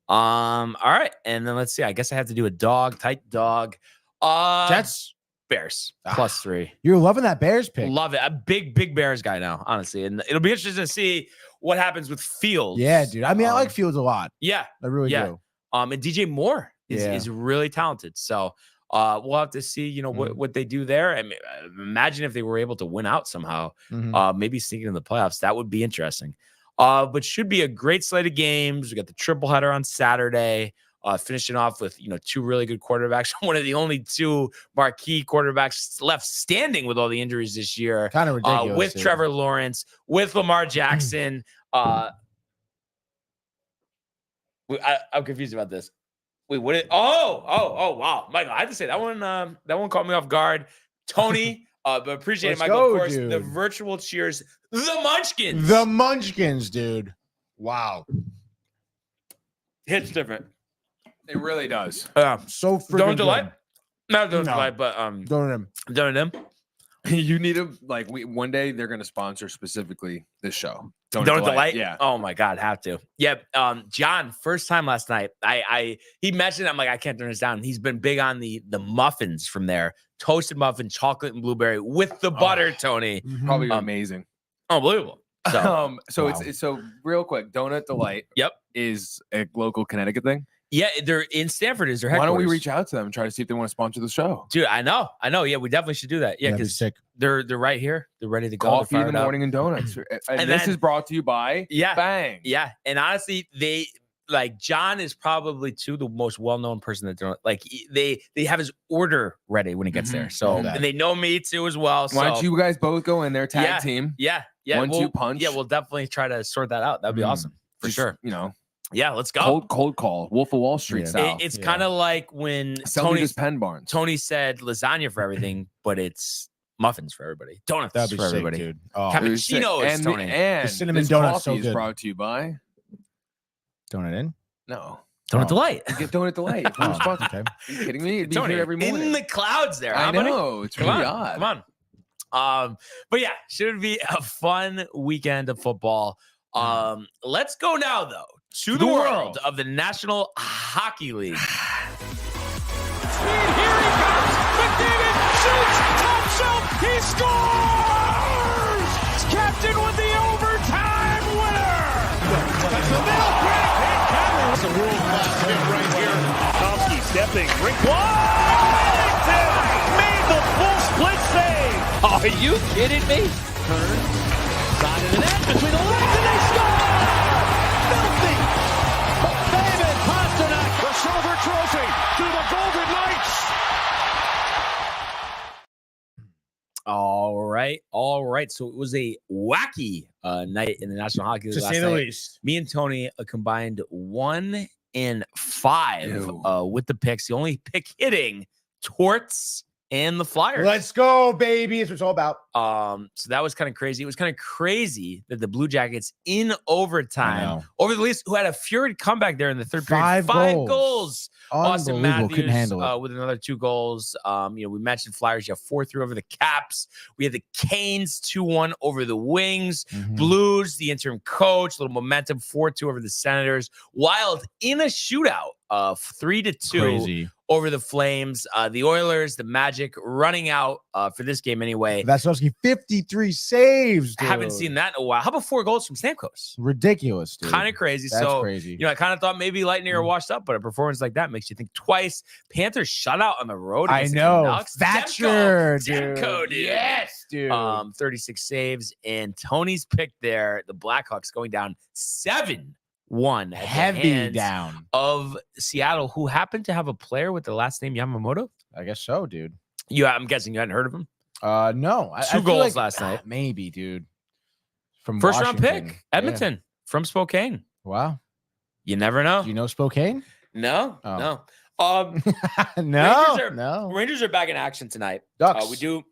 All right. And then let's see. I guess I have to do a tight dog. Jets. Bears Ah. +3. You're loving that Bears pick. Love it. A big Bears guy now, honestly. And it'll be interesting to see what happens with Fields. Yeah, dude. I mean, I like Fields a lot. Yeah. I really Yeah. do. And DJ Moore Yeah. is really talented. So we'll have to see, what they do there. I mean, imagine if they were able to win out somehow, Mhm. maybe sneaking in the playoffs. That would be interesting. But should be a great slate of games. We got the triple header on Saturday, finishing off with, two really good quarterbacks. One of the only two marquee quarterbacks left standing with all the injuries this year. Kind of ridiculous. With dude. Trevor Lawrence, with Lamar Jackson. I'm confused about this. Wait, what? Wow, Michael, I have to say that one caught me off guard. Tony, but appreciate it, Let's Michael. go, Of course, dude. the virtual cheers, the Munchkins. The Munchkins, dude. Wow. Hits different. It really does. So freaking Don't delight. good. Not don't No. delight, but Don't them. don't them. You need to one day they're gonna sponsor specifically this show. Don't delight. Yeah. Oh my God, have to. Yep. John, first time last night. He mentioned. I'm like, I can't turn this down. He's been big on the muffins from there. Toasted muffin, chocolate and blueberry with the butter. Tony, Probably amazing. unbelievable. So So Wow. it's so real quick. Donut Delight. Yep. Is a local Connecticut thing. yeah, they're in Stanford. Is their Why headquarters? don't we reach out to them and try to see if they want to sponsor the show? Dude, I know. Yeah, we definitely should do that. Yeah, That'd be because sick. they're right here. They're ready to go. Coffee They're in the fired up. morning and donuts. And, And this then- is brought to you by Yeah. Bang. Yeah, and honestly, they John is probably the most well-known person that don't they have his order ready when he gets there. So Love that. and they know me too as well. So Why don't you guys both go in there, tag team? yeah, 1-2 we'll, punch. Yeah, we'll definitely try to sort that out. That'd be awesome for Just, sure. Yeah, let's go. Cold call. Wolf of Wall Street Yeah. style. It's kind of like when Sell me this Penn Barnes. Tony said lasagna for everything, but it's muffins for everybody, donuts That'd be for sick, everybody. dude. Oh, Cap- It was sick. Cappuccinos, and Tony. and The cinnamon this donut's coffee so is good. brought to you by donut in. no. Donut Oh. delight. You get Donut Delight. Oh, Who's sponsor- okay. Are you kidding me? It'd be Tony, here every morning. in the clouds there. I huh, buddy? know. It's Come really on, odd. come on. But yeah, should be a fun weekend of football. Let's go now though to the world of the National Hockey League. shoots, top shelf, he scores! Captain with the overtime winner! That's the middle, great hit, Cameron. It's a world-class hit right here. Tomsky stepping, Rick Washington made the full split save. Are you kidding me? Turn, side of the net, between the legs, and they score! Filthy! David Pasternak, the silver trophy to the Golden Knights. All right. So it was a wacky night in the National Hockey League To last say the night. least. Me and Tony combined 1 and 5 with the picks. The only pick hitting Torts and the Flyers. Let's go, baby. That's what it's all about. So that was kind of crazy. It was kind of crazy that the Blue Jackets in overtime over the Leafs, who had a furious comeback there in the third period. 5 goals. Austin Unbelievable. Couldn't Matthews handle it. with another 2 goals. We mentioned Flyers. You have 4-3 over the Caps. We had the Canes 2-1 over the Wings. Mhm. Blues, the interim coach, little momentum, 4-2 over the Senators. Wild in a shootout of 3-2 Crazy. over the Flames. The Oilers, the Magic running out for this game anyway. Vasilevsky, 53 saves, dude. Haven't seen that in a while. How about 4 goals from Stamkos? Ridiculous, dude. Kind of crazy. That's so crazy. I kind of thought maybe Lightning are washed up, but a performance like that makes you think twice. Panthers shutout on the road. I against the know. Canucks. Thatcher, dude. Demko, dude. Yes, dude. 36 saves. And Tony's pick there, the Blackhawks going down 7-1. at the Heavy hands down. of Seattle, who happened to have a player with the last name Yamamoto. I guess so, dude. I'm guessing you hadn't heard of him. No. I 2 feel goals like, last night. Maybe, dude. From First round Washington. pick, Edmonton from Spokane. Yeah. Wow. You never know. Do you know Spokane? No, Oh. no. No. Rangers are back in action tonight. Ducks. We do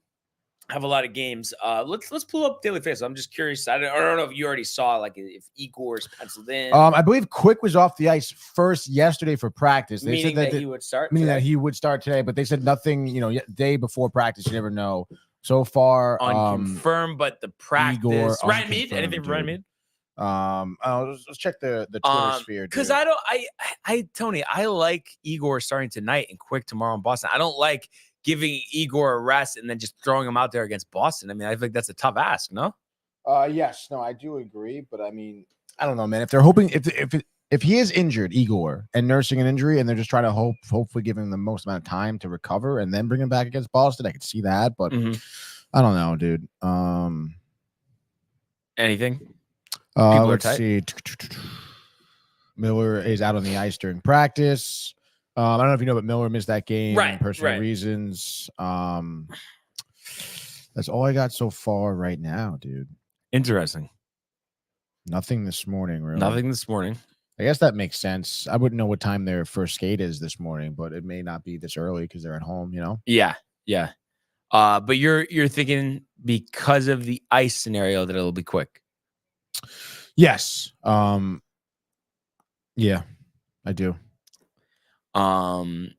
have a lot of games. Let's pull up Daily Face. I'm just curious. I don't know if you already saw if Igor's penciled in. I believe Quick was off the ice first yesterday for practice. They meaning said that he would start. meaning today? that he would start today, but they said nothing, day before practice. You never know. So far, unconfirmed, but the practice. Igor Ryan Mead. Anything unconfirmed, from Ryan dude. Mead? Let's check the Twitter sphere. Because dude. Tony, I like Igor starting tonight and Quick tomorrow in Boston. I don't like giving Igor a rest and then just throwing him out there against Boston. I mean, I think that's a tough ask, no? Yes, no, I do agree, but I mean, I don't know, man. If they're hoping, if he is injured, Igor, and nursing an injury, and they're just trying to hopefully give him the most amount of time to recover and then bring him back against Boston, I could see that, but I don't know, dude. Anything? Let's see. Miller is out on the ice during practice. I don't know if you know, but Miller missed that game Right, for personal right. reasons. That's all I got so far right now, dude. Interesting. Nothing this morning, really. Nothing this morning. I guess that makes sense. I wouldn't know what time their first skate is this morning, but it may not be this early because they're at home, Yeah. But you're thinking because of the ice scenario that it'll be quick. Yes. Yeah, I do. And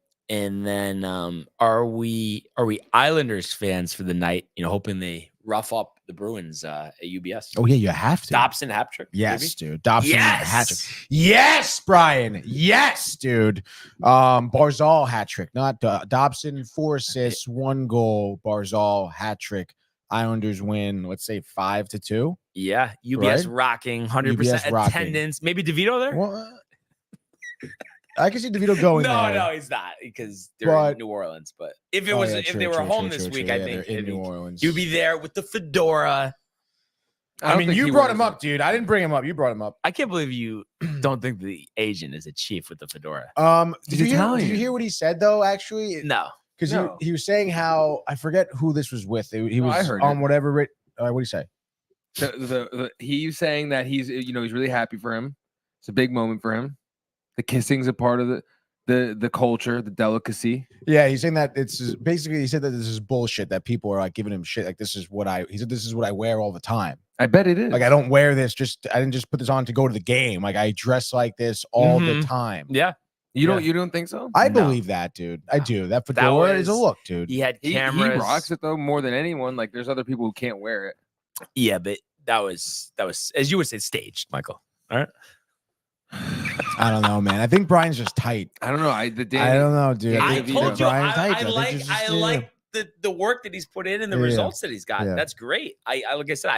then are we Islanders fans for the night? Hoping they rough up the Bruins at UBS. Oh yeah, you have to. Dobson hat trick. Yes, maybe? dude. Dobson Yes! hat trick. Yes, Brian. Yes, dude. Barzal hat trick, not Dobson 4 assists, 1 goal. Barzal hat trick. Islanders win. Let's say 5-2. Yeah, UBS Right? rocking, 100% UBS rocking. attendance. Maybe DeVito there. What? I can see DeVito going there. No, he's not because they're in New Orleans. But if it was, yeah, if true, they were true, home true, this true, week, true. I Yeah, think they're in New Orleans. he'd be there with the fedora. I mean, you brought him up, dude. I didn't bring him up. You brought him up. I can't believe you don't think the Asian is a chief with the fedora. Did you hear what he said though? Actually, No. because No. he was saying how I forget who this was with. He No, was I heard on it. whatever. What do you say? He's saying that he's he's really happy for him. It's a big moment for him. The kissing's a part of the culture, the delicacy. Yeah, he's saying that it's basically he said that this is bullshit, that people are like giving him shit. Like this is what I wear all the time. I bet it is. Like I don't wear this I didn't just put this on to go to the game. Like I dress like this all the time. Yeah. You don't think so? I No. believe that, dude. I do. That fedora is a was- look, dude. He had He cameras. rocks it though more than anyone. Like there's other people who can't wear it. Yeah, but that was, as you would say, staged, Michael. All right. I don't know, man. I think Brian's just tight. I don't know. I don't know, dude. I I think told you Brian's tight. I think like it's I just, like the work that he's put in and the results that he's gotten. That's great. I like I said,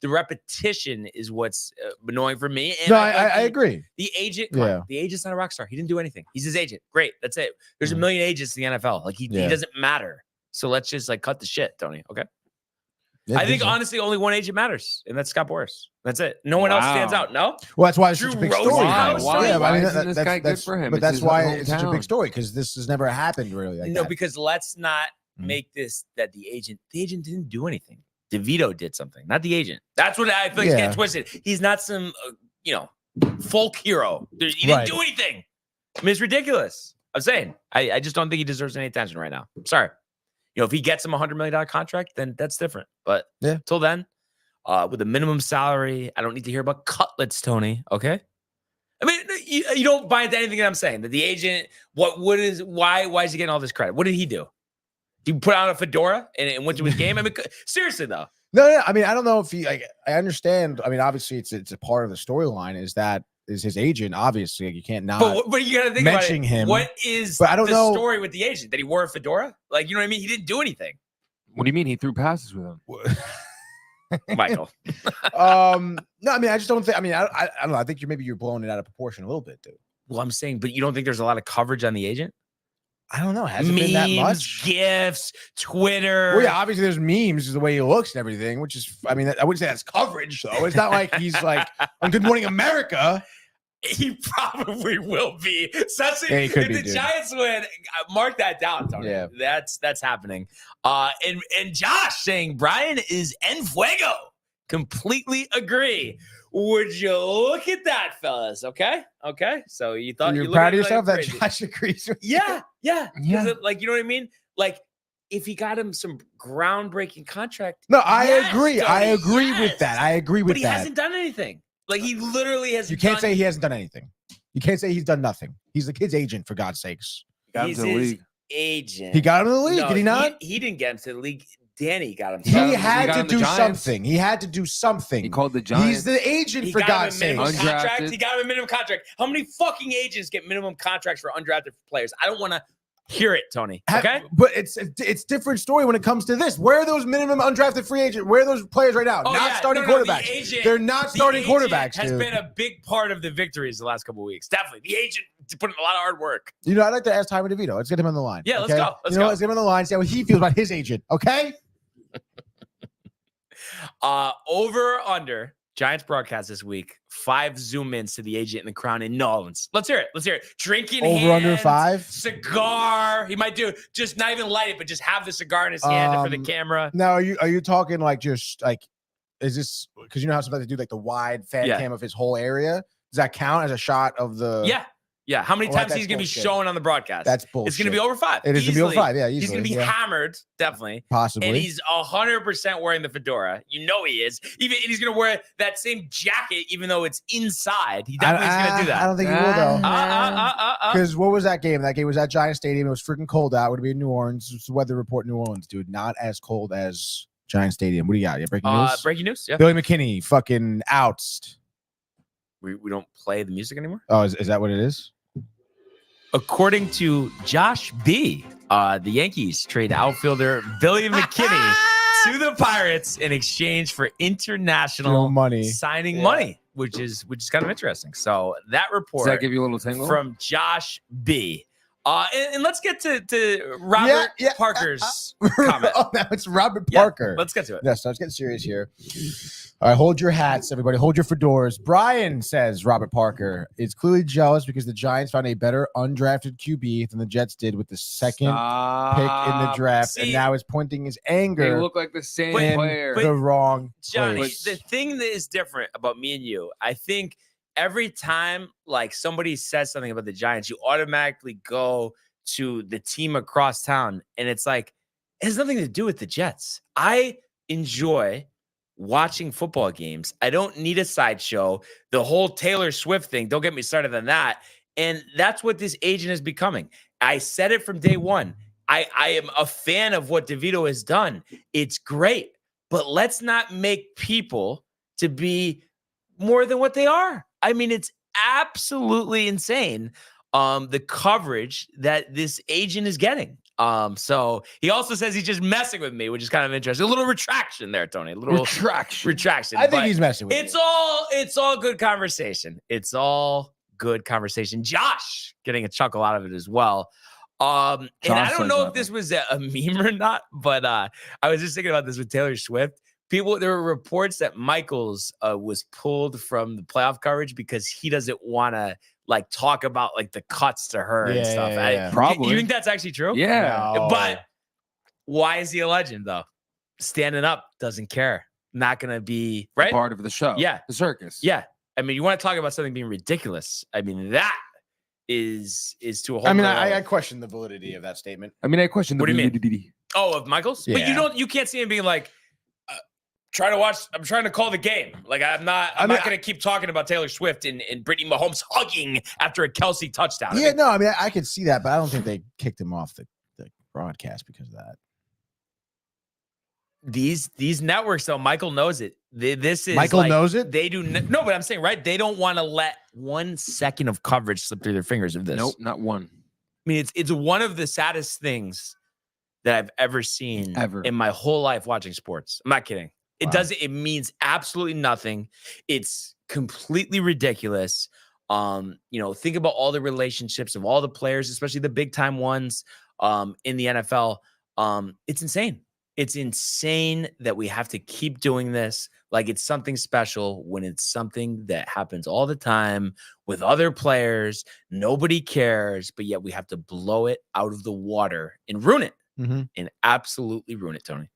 the repetition is what's annoying for me. And no, I agree. The agent, the agent's not a rock star. He didn't do anything. He's his agent. Great. That's it. There's a million agents in the NFL. Like he doesn't matter. So let's just like cut the shit, Tony. Okay. Yeah, I think honestly only one agent matters, and that's Scott Boras. That's it. No one else stands out. No. Well, that's why it's such a big story. Why? Yeah, Why I mean, isn't this guy good for him? But It's that's his why hometown. it's such a big story because this has never happened really. Like that. Because let's not make this that the agent didn't do anything. DeVito did something, not the agent. That's what I feel like getting twisted. He's not some folk hero. He didn't do anything. I mean, it's ridiculous. I'm saying I just don't think he deserves any attention right now. I'm sorry. If he gets him $100 million contract, then that's different. But till then, with a minimum salary, I don't need to hear about cutlets, Tony. Okay. I mean, you don't buy into anything that I'm saying. That the agent, why is he getting all this credit? What did he do? He put on a fedora and went to his game. I mean, seriously though. No. I mean, I don't know if he. I understand. I mean, obviously, it's a part of the storyline. Is his agent? Obviously, you can't not. But you got to think mention about it. him. What is but I don't know. story with the agent that he wore a fedora? Like, you know what I mean? He didn't do anything. What do you mean he threw passes with him? Michael. No, I mean, I just don't think. I mean, I don't know. I think you're blowing it out of proportion a little bit, dude. Well, I'm saying, but you don't think there's a lot of coverage on the agent? I don't know. Has it been that much? GIFs, Twitter. Well, yeah, obviously there's memes, is the way he looks and everything, which is, I mean, I wouldn't say that's coverage, though. It's not like he's like on Good Morning America. He probably will be. Especially if the Giants win. Mark that down, Tony. Yeah. That's happening. And Josh saying Brian is en fuego. Completely agree. Would you look at that, fellas? Okay. So you thought you're proud of yourself that crazy. Josh agrees with Yeah. Like, you know what I mean? Like, if he got him some groundbreaking contract. No, I agree. I agree with that. I agree with that. But he hasn't done anything. Like, he literally has. You can't say he hasn't done anything. You can't say he's done nothing. He's the kid's agent, for God's sakes. He's his agent. He got him in the league, No, did he not? He didn't get him to the league. Danny got him. He had to do something. He had to do something. He called the Giants. He's the agent, for God's sake. He got him a minimum contract. How many fucking agents get minimum contracts for undrafted players? I don't want to hear it, Tony. Okay? But it's different story when it comes to this. Where are those minimum undrafted free agents? Where are those players right now? Starting quarterbacks. They're not starting quarterbacks, has been a big part of the victories the last couple of weeks. Definitely. The agent put in a lot of hard work. I'd like to ask Tyler DeVito. Let's get him on the line. Yeah, okay? let's go. Let's get him on the line, see how he feels about his agent. Okay? Over or under Giants broadcast this week, 5 zoom ins to the agent in the crown in New Orleans. Let's hear it. Drinking over under 5. Cigar. He might do just not even light it, but just have the cigar in his hand for the camera. Now, are you talking like just like, is this because you know how sometimes they do like the wide fan cam of his whole area? Does that count as a shot of the? Yeah. How many times he's going to be shown on the broadcast? That's bullshit. It's going to be over 5. It is going to be over 5. Yeah, easily. He's going to be hammered, definitely. Possibly. And he's 100% wearing the fedora. You know he is. And he's going to wear that same jacket, even though it's inside. He definitely is going to do that. I don't think he will, though. Because what was that game? That game was at Giant Stadium. It was freaking cold out. It would be in New Orleans. It's the weather report in New Orleans, dude. Not as cold as Giant Stadium. What do you got? Yeah, breaking news? Breaking news, yeah. Billy McKinney fucking ousted. We don't play the music anymore? Oh, is that what it is? According to Josh B., the Yankees trade outfielder Billy McKinney to the Pirates in exchange for international signing money, which is kind of interesting. So that report. Does that give you a little tingle? From Josh B. And let's get to Robert Parker's comment. Oh, now it's Robert Parker. Let's get to it. Yes, let's get serious here. All right, hold your hats, everybody. Hold your fedoras. Brian says Robert Parker is clearly jealous because the Giants found a better undrafted QB than the Jets did with the second pick in the draft, and now is pointing his anger. They look like the same player. The wrong Johnny, place. the thing that is different about me and you, I think every time like somebody says something about the Giants, you automatically go to the team across town, and it's like it has nothing to do with the Jets. I enjoy watching football games. I don't need a sideshow. The whole Taylor Swift thing, don't get me started on that. And that's what this agent is becoming. I said it from day one. I am a fan of what DeVito has done. It's great, but let's not make people to be more than what they are. I mean, it's absolutely insane. The coverage that this agent is getting. So he also says he's just messing with me, which is kind of interesting. A little retraction there, Tony. A little retraction. I think but he's messing with it's you. all good conversation. It's all good conversation. Josh getting a chuckle out of it as well. And I don't know if this was a meme or not, but I was just thinking about this with Taylor Swift. There were reports that Michaels was pulled from the playoff coverage because he doesn't want to like talk about like the cuts to her and stuff. Yeah. Probably. You think that's actually true? Yeah. No. But why is he a legend though? Standing up, doesn't care. Not gonna be right. Part of the show. Yeah. The circus. Yeah. I mean, you want to talk about something being ridiculous. I mean, that is to a whole. I mean, nother I level. question the validity of that statement. I mean, I question the What do you mean? validity. Oh, of Michaels? But Yeah. you can't see him being like, I'm trying to call the game. Like I'm not going to keep talking about Taylor Swift and Brittany Mahomes hugging after a Kelsey touchdown. Yeah, no, I mean, I could see that, but I don't think they kicked him off the broadcast because of that. These networks, though, Michael knows it. This is Michael knows it? They do no, but I'm saying, right? They don't want to let 1 second of coverage slip through their fingers of this. Nope, not one. I mean, it's one of the saddest things that I've ever seen in my whole life watching sports. I'm not kidding. It means absolutely nothing. It's completely ridiculous. Think about all the relationships of all the players, especially the big time ones in the NFL. It's insane. It's insane that we have to keep doing this like it's something special when it's something that happens all the time with other players. Nobody cares, but yet we have to blow it out of the water and ruin it. And absolutely ruin it, Tony.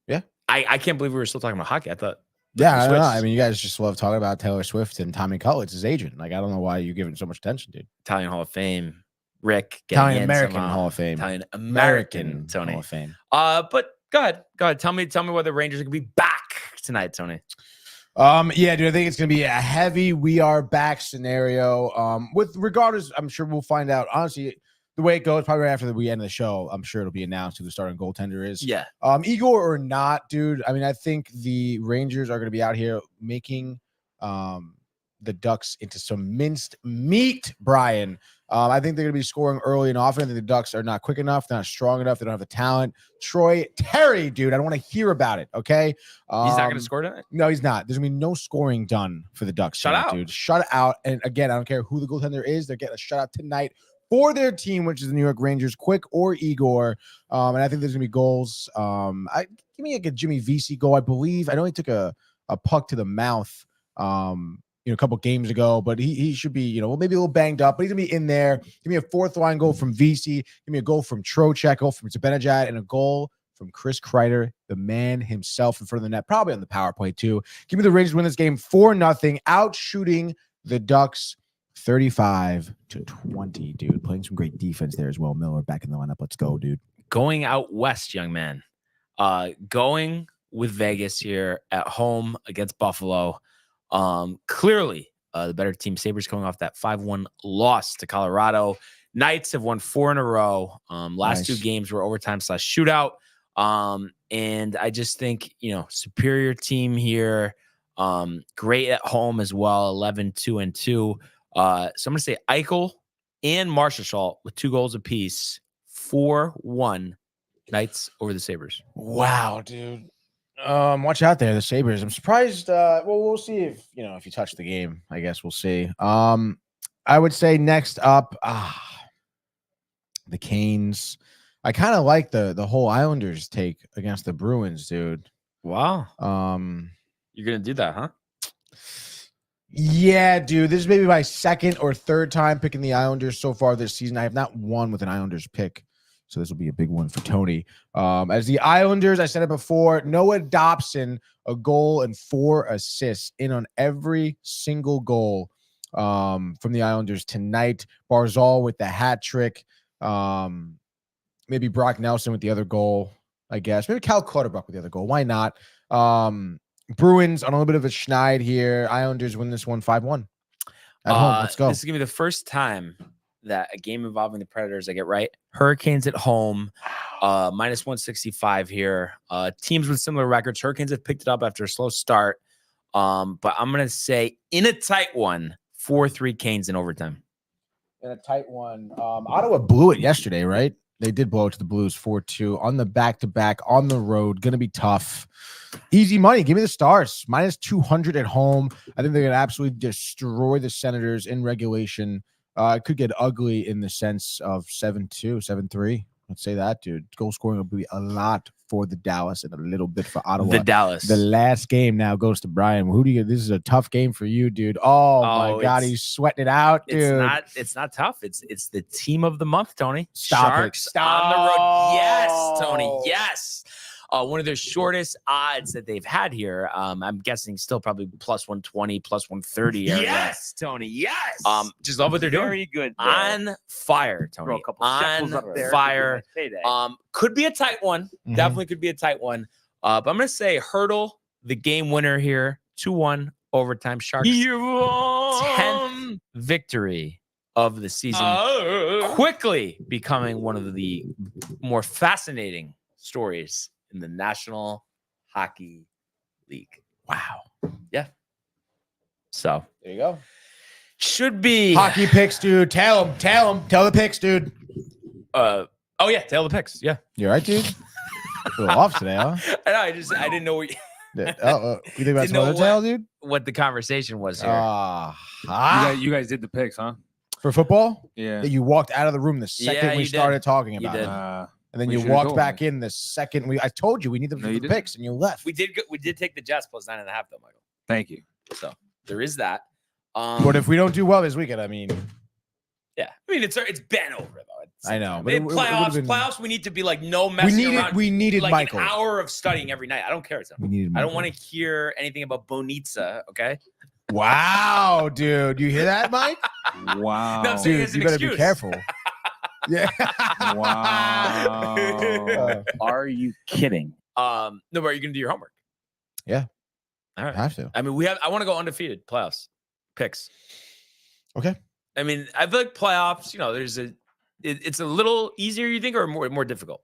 Yeah. I can't believe we were still talking about hockey. I thought. Yeah, I don't know. I mean, you guys just love talking about Taylor Swift and Tommy Cutlets, his agent. Like, I don't know why you're giving so much attention, dude. Italian Hall of Fame, Rick. Italian American Hall of Fame. Italian American, Tony. Hall of Fame. But go ahead. Tell me whether the Rangers are gonna be back tonight, Tony. Yeah, dude, I think it's gonna be a heavy we are back scenario. With regardless, I'm sure we'll find out. Honestly, the way it goes, probably right after we end the show, I'm sure it'll be announced who the starting goaltender is. Yeah. Igor or not, dude. I mean, I think the Rangers are going to be out here making the Ducks into some minced meat, Brian. I think they're going to be scoring early and often. I think the Ducks are not quick enough. They're not strong enough. They don't have the talent. Troy Terry, dude, I don't want to hear about it, okay? He's not going to score tonight? No, he's not. There's going to be no scoring done for the Ducks tonight, dude. Shut out. And again, I don't care who the goaltender is. They're getting a shutout tonight for their team, which is the New York Rangers, Quick or Igor. And I think there's going to be goals. Give me like a Jimmy VC goal, I believe. I know he took a puck to the mouth, a couple games ago, but he should be, maybe a little banged up, but he's going to be in there. Give me a fourth line goal from VC. Give me a goal from Trocheck, goal from Zibanejad, and a goal from Chris Kreider, the man himself in front of the net, probably on the power play too. Give me the Rangers win this game 4-0, out shooting the Ducks 35-20, dude. Playing some great defense there as well. Miller back in the lineup. Let's go, dude. Going out west, young man. Going with Vegas here at home against Buffalo. Clearly, the better team. Sabres coming off that 5-1 loss to Colorado. Knights have won 4 in a row. Last 2 games were overtime/shootout. And I just think, superior team here. Great at home as well. 11-2-2. So I'm going to say Eichel and Marchessault with 2 goals apiece. 4-1 Knights over the Sabres. Wow, dude. Watch out there, the Sabres. I'm surprised. We'll see if you touch the game. I guess we'll see. I would say next up, the Canes. I kind of like the whole Islanders take against the Bruins, dude. Wow. You're gonna do that, huh? Yeah, dude. This is maybe my second or third time picking the Islanders so far this season. I have not won with an Islanders pick, so this will be a big one for Tony. As the Islanders, I said it before, Noah Dobson, a goal and 4 assists, in on every single goal from the Islanders tonight. Barzal with the hat trick. Maybe Brock Nelson with the other goal, I guess. Maybe Cal Clutterbuck with the other goal. Why not? Bruins on a little bit of a schneid here. Islanders win this one 5-1 at home. Let's go. This is going to be the first time that a game involving the Predators I get right. Hurricanes at home, minus 165 here. Teams with similar records. Hurricanes have picked it up after a slow start. But I'm going to say in a tight one, 4-3 Canes in overtime. in a tight one. Ottawa blew it yesterday, right? They did blow it to the Blues 4-2 on the back-to-back on the road. Going to be tough. Easy money. Give me the Stars. Minus 200 at home. I think they're going to absolutely destroy the Senators in regulation. It could get ugly in the sense of 7-2, 7-3. Let's say that, dude. Goal scoring will be a lot for the Dallas and a little bit for Ottawa. The Dallas. The last game now goes to Brian. Who do you? This is a tough game for you, dude. Oh my God, he's sweating it out, dude. It's not tough. It's the team of the month, Tony. Stop Sharks it. Stop. on the road. Yes, Tony. Yes. One of their shortest odds that they've had here. I'm guessing still probably plus 120, plus 130. Yes, Tony. Yes. Just love what they're doing. Very good. On fire, Tony. Throw a couple On shekels up there. fire. Payday. Could be a tight one. Definitely could be a tight one. But I'm gonna say Hurdle, the game winner here, 2-1 overtime. Sharks. 10th victory of the season. Quickly becoming one of the more fascinating stories in the National Hockey League. Wow. Yeah. So There you go. should be Hockey picks, dude. Tell him. Tell the picks, dude. oh yeah, tail the picks. Yeah. You all right, dude? A little off today, huh? I know, I didn't know what, You think about Didn't some know other tail, dude? what the conversation was here. You guys did the picks, huh? For football? Yeah. You walked out of the room the second Yeah, we you did. started talking You about did. it. And then We you should've walked told back me. in the second I told you we need them No, for you the didn't. picks, and you left. We did take the Jets plus 9.5 though, Michael. Thank you. So there is that. But if we don't do well this weekend, I mean, yeah, I mean it's been over though. I know. But in it would've been- playoffs, we need to be like no messing around. we needed like Michael. an hour of studying every night. I don't care. We needed I don't Michael. want to hear anything about Bonitza. Okay. Wow, dude. You hear that, Mike? Wow. No, I'm saying Dude, it's you an better excuse. be careful. Yeah. Wow. Are you kidding? No, but are you gonna do your homework? Yeah. All right. I have to. I mean, I want to go undefeated playoffs picks. Okay. I mean, I feel like playoffs. You know, it's a little easier. You think, or more difficult?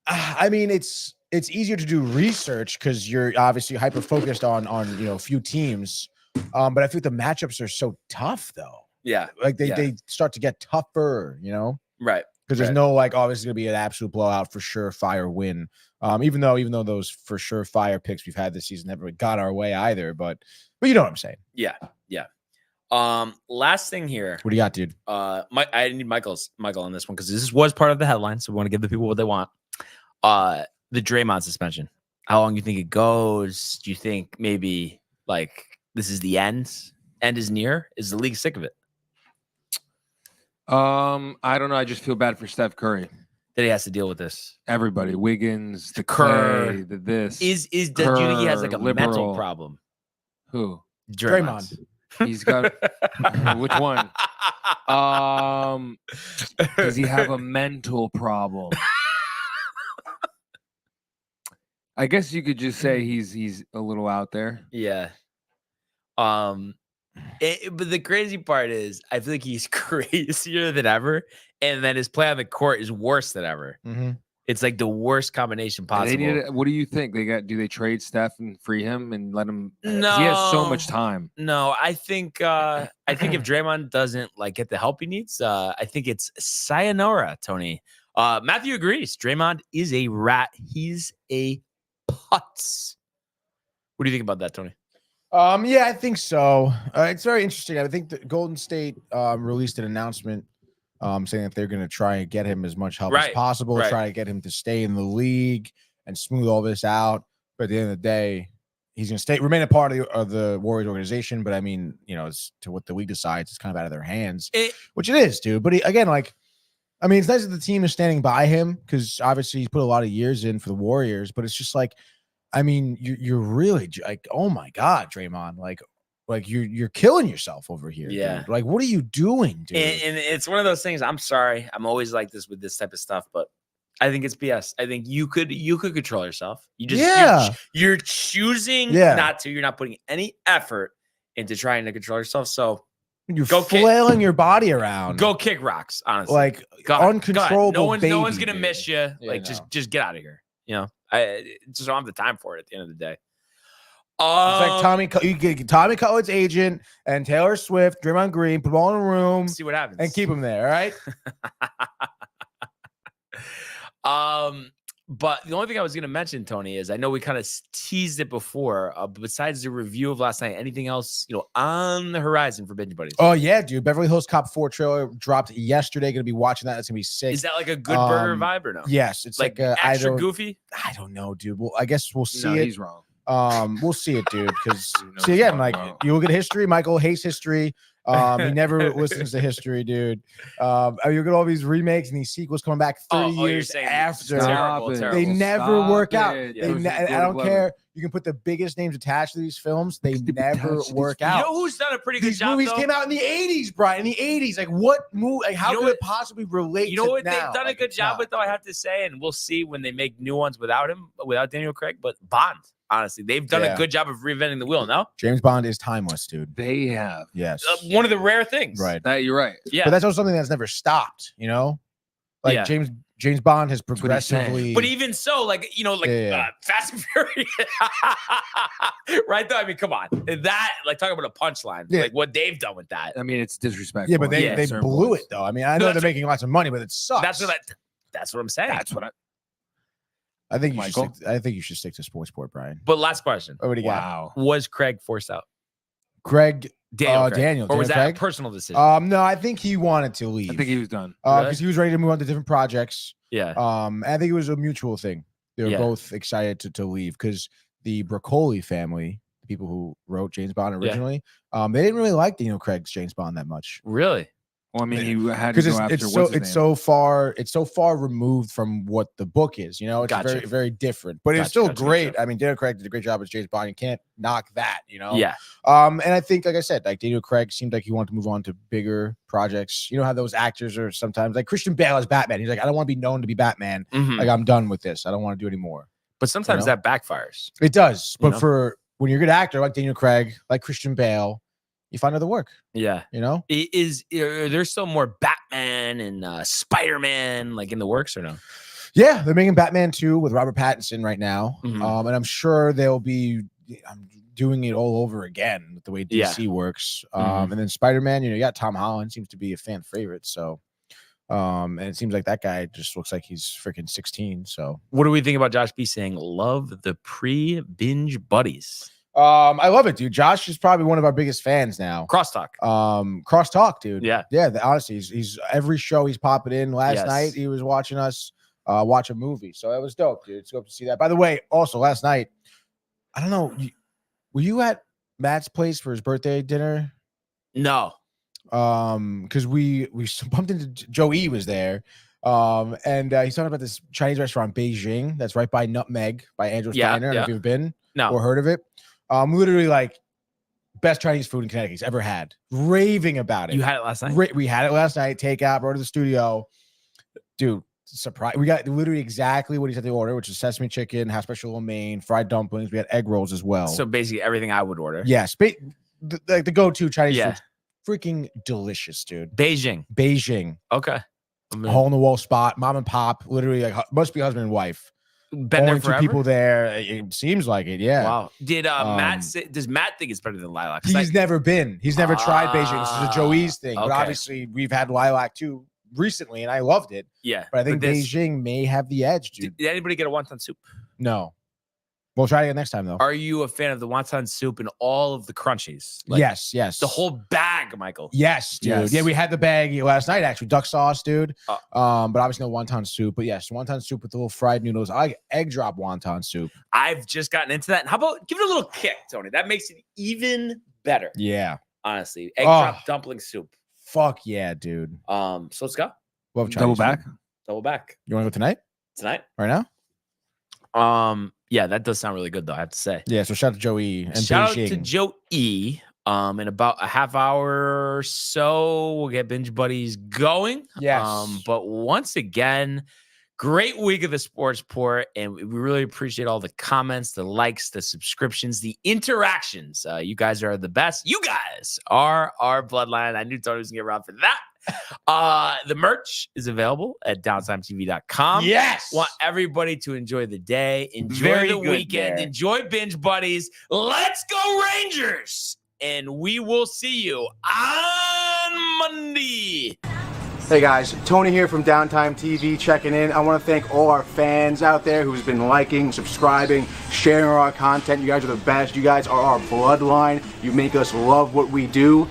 I mean, it's easier to do research because you're obviously hyper focused on a few teams. But I think the matchups are so tough though. Yeah. Like they start to get tougher, Right. because there's Right. no like obviously gonna be an absolute blowout for sure fire win. Even though those for sure fire picks we've had this season never got our way either, but you know what I'm saying. Yeah. Yeah. Last thing here. What do you got, dude? I need Michael on this one because this was part of the headline, so we want to give the people what they want. The Draymond suspension. How long do you think it goes? Do you think maybe like this is the end? End is near? Is the league sick of it? I don't know. I just feel bad for Steph Curry. That he has to deal with this. Everybody, Wiggins, the Kerr. Clay, the this. Do you think he has like a Kerr, mental liberal. problem? Who? Draymond. He's got which one? Does he have a mental problem? I guess you could just say he's a little out there. Yeah. But the crazy part is, I feel like he's crazier than ever, and then his play on the court is worse than ever. Mm-hmm. It's like the worst combination possible. What do you think? Do they trade Steph and free him and let him? 'Cause No, he has so much time. No, I think if Draymond doesn't like get the help he needs, I think it's sayonara, Tony. Matthew agrees. Draymond is a rat. He's a putz. What do you think about that, Tony? Yeah, I think so. It's very interesting. I think that Golden State released an announcement saying that they're going to try and get him as much help as possible, try to get him to stay in the league and smooth all this out. But at the end of the day, he's going to remain a part of the Warriors organization. But I mean, it's to what the league decides. It's kind of out of their hands, which it is, dude. But again, it's nice that the team is standing by him because obviously he's put a lot of years in for the Warriors. But it's just you're really like, oh my God, Draymond, like you're killing yourself over here. Yeah. Dude. Like, what are you doing, dude? And it's one of those things. I'm sorry. I'm always like this with this type of stuff, but I think it's BS. I think you could control yourself. You just you're choosing not to. You're not putting any effort into trying to control yourself. So you're flailing your body around. Go kick rocks, honestly. Like uncontrollable. No one's gonna miss you. Yeah, just get out of here. I just don't have the time for it at the end of the day. It's like you get Tommy Cutlet's agent and Taylor Swift, Draymond Green, put them all in a room See what happens. and keep them there. All right. But the only thing I was going to mention, Tony, is I know we kind of teased it before. Besides the review of last night, anything else on the horizon for Binge Buddies? Oh yeah, dude. Beverly Hills Cop 4 trailer dropped yesterday. Gonna be watching that. It's gonna be sick. Is that like a Good Burger vibe or no? Yes, it's like extra goofy. I don't know, dude. Well, I guess we'll see No, it. he's wrong. We'll see it, dude. Because knows see again, what's like wrong. you look at history. Michael hates history. He never listens to history, dude. You look at all these remakes and these sequels coming back 30 you're years saying after. terrible, Stop it. terrible. They never work out. it. Yeah. I don't care. You can put the biggest names attached to these films. They never work You out. know who's done a pretty good These job? movies though? came out in the 80s, Brian. In the 80s. Like what movie? Like how You know could what- it possibly relate You know to what now? they've done a Like, good it's job not. with, though, I have to say, and we'll see when they make new ones without him, without Daniel Craig. But Bond, honestly, they've done Yeah. a good job of reinventing the wheel. No, James Bond is timeless, dude. They have. Yes. one of the rare things, Right. That you're right. Yeah, But that's also something that's never stopped, Like Yeah. James Bond has what he's saying. progressively but even so, Yeah. Fast and Furious, right? Though, I mean, come on, that talk about a punchline, Yeah. like what they've done with that. I mean, it's disrespectful. Yeah, but they Yeah, they certain blew points. it though. I mean, I No, know that's they're making lots of money, but it sucks. That's what I'm saying. That's what I think you Michael? should stick, I think you should stick to sports sport, Brian. But last question: What do you got? Wow. Was Craig forced out? Greg Daniel, Craig. Daniel, or was Daniel that Craig? a personal decision? No, I think he wanted to leave. I think he was done. because Really? he was ready to move on to different projects. Yeah. And I think it was a mutual thing. They were Yeah. both excited to leave because the Broccoli family, the people who wrote James Bond Yeah. originally, they didn't really like Daniel Craig's James Bond that much. Really? Well, I mean, he had to Because go after it's what's his name? so far removed from what the book is. It's Gotcha. very very different, but it's Gotcha, still gotcha, great. gotcha. I mean, Daniel Craig did a great job as James Bond. You can't knock that. Yeah. And I think, like I said, like Daniel Craig seemed like he wanted to move on to bigger projects. You know how those actors are sometimes like Christian Bale as Batman. He's like, I don't want to be known to be Batman. Mhm. Like I'm done with this. I don't want to do anymore. But sometimes know? that backfires. It does, but know? for when you're a good actor like Daniel Craig, like Christian Bale, you find other work. Yeah. Are there still more Batman and Spider-Man in the works or no? Yeah, they're making Batman 2 with Robert Pattinson right now. Mhm. And I'm sure they'll be doing it all over again with the way Yeah. DC works. Mhm. And then Spider-Man, you got Tom Holland, seems to be a fan favorite. So, and it seems like that guy just looks like he's freaking 16. So, What do we think about Josh B saying, love the pre-binge buddies? I love it, dude. Josh is probably one of our biggest fans now. Crosstalk. Crosstalk, dude. Yeah. Honestly, he's every show he's popping in. Last Yes. night he was watching us watch a movie, so that was dope, dude. It's dope to see that. By the way, also last night, I don't know, were you at Matt's place for his birthday dinner? No. Because we bumped into Joe E was there, and he's talking about this Chinese restaurant Beijing that's right by Nutmeg by Andrew's Yeah, Diner. I don't know if yeah. you've been No. or heard of it. Literally like best Chinese food in Connecticut he's ever had. Raving about it. You had it last night? We had it last night. Takeout, brought it to the studio. Dude, surprise. We got literally exactly what he said to order, which is sesame chicken, half special lo mein, fried dumplings. We had egg rolls as well. So basically everything I would order. yes, the go-to Chinese Yeah. food. Freaking delicious, dude. Beijing. Beijing, Okay. hole in the wall spot, mom and pop, literally like must be husband and wife. Been there Only two forever? people there. It seems like it. Yeah. Wow. Did Matt Um, say, does Matt think it's better than Lilac? 'Cause He's never been. He's never tried Beijing. This is a Joey's thing. But okay. obviously, we've had Lilac too recently, and I loved it. yeah. But I think this- Beijing may have the edge, dude. Did anybody get a wonton soup? No. We'll try it again next time, though. Are you a fan of the wonton soup and all of the crunchies? Yes. The whole bag, Michael. Yes, dude. Yes. Yeah, we had the bag last night, actually. Duck sauce, dude. Oh. But obviously no wonton soup. But yes, wonton soup with the little fried noodles. I like egg drop wonton soup. I've just gotten into that. And how about give it a little kick, Tony? That makes it even better. Yeah. Honestly. Egg Oh. drop dumpling soup. Fuck yeah, dude. So let's go. Love Double Chinese back. food. Double back. You want to go tonight? Tonight? Right now? Yeah, that does sound really good though, I have to say. Yeah, so shout out to Joey and Shout out Beijing. to Joe E. In about a half hour or so, we'll get Binge Buddies going. Yes. But once again, great week of the Sports Port, and we really appreciate all the comments, the likes, the subscriptions, the interactions. You guys are the best. You guys are our bloodline. I knew Tony was gonna get around for that. The merch is available at downtimetv.com. Yes. Want everybody to enjoy the day, enjoy Very the good weekend, there. enjoy Binge Buddies. Let's go Rangers! And we will see you on Monday. Hey guys, Tony here from Downtime TV checking in. I want to thank all our fans out there who's been liking, subscribing, sharing our content. You guys are the best. You guys are our bloodline. You make us love what we do.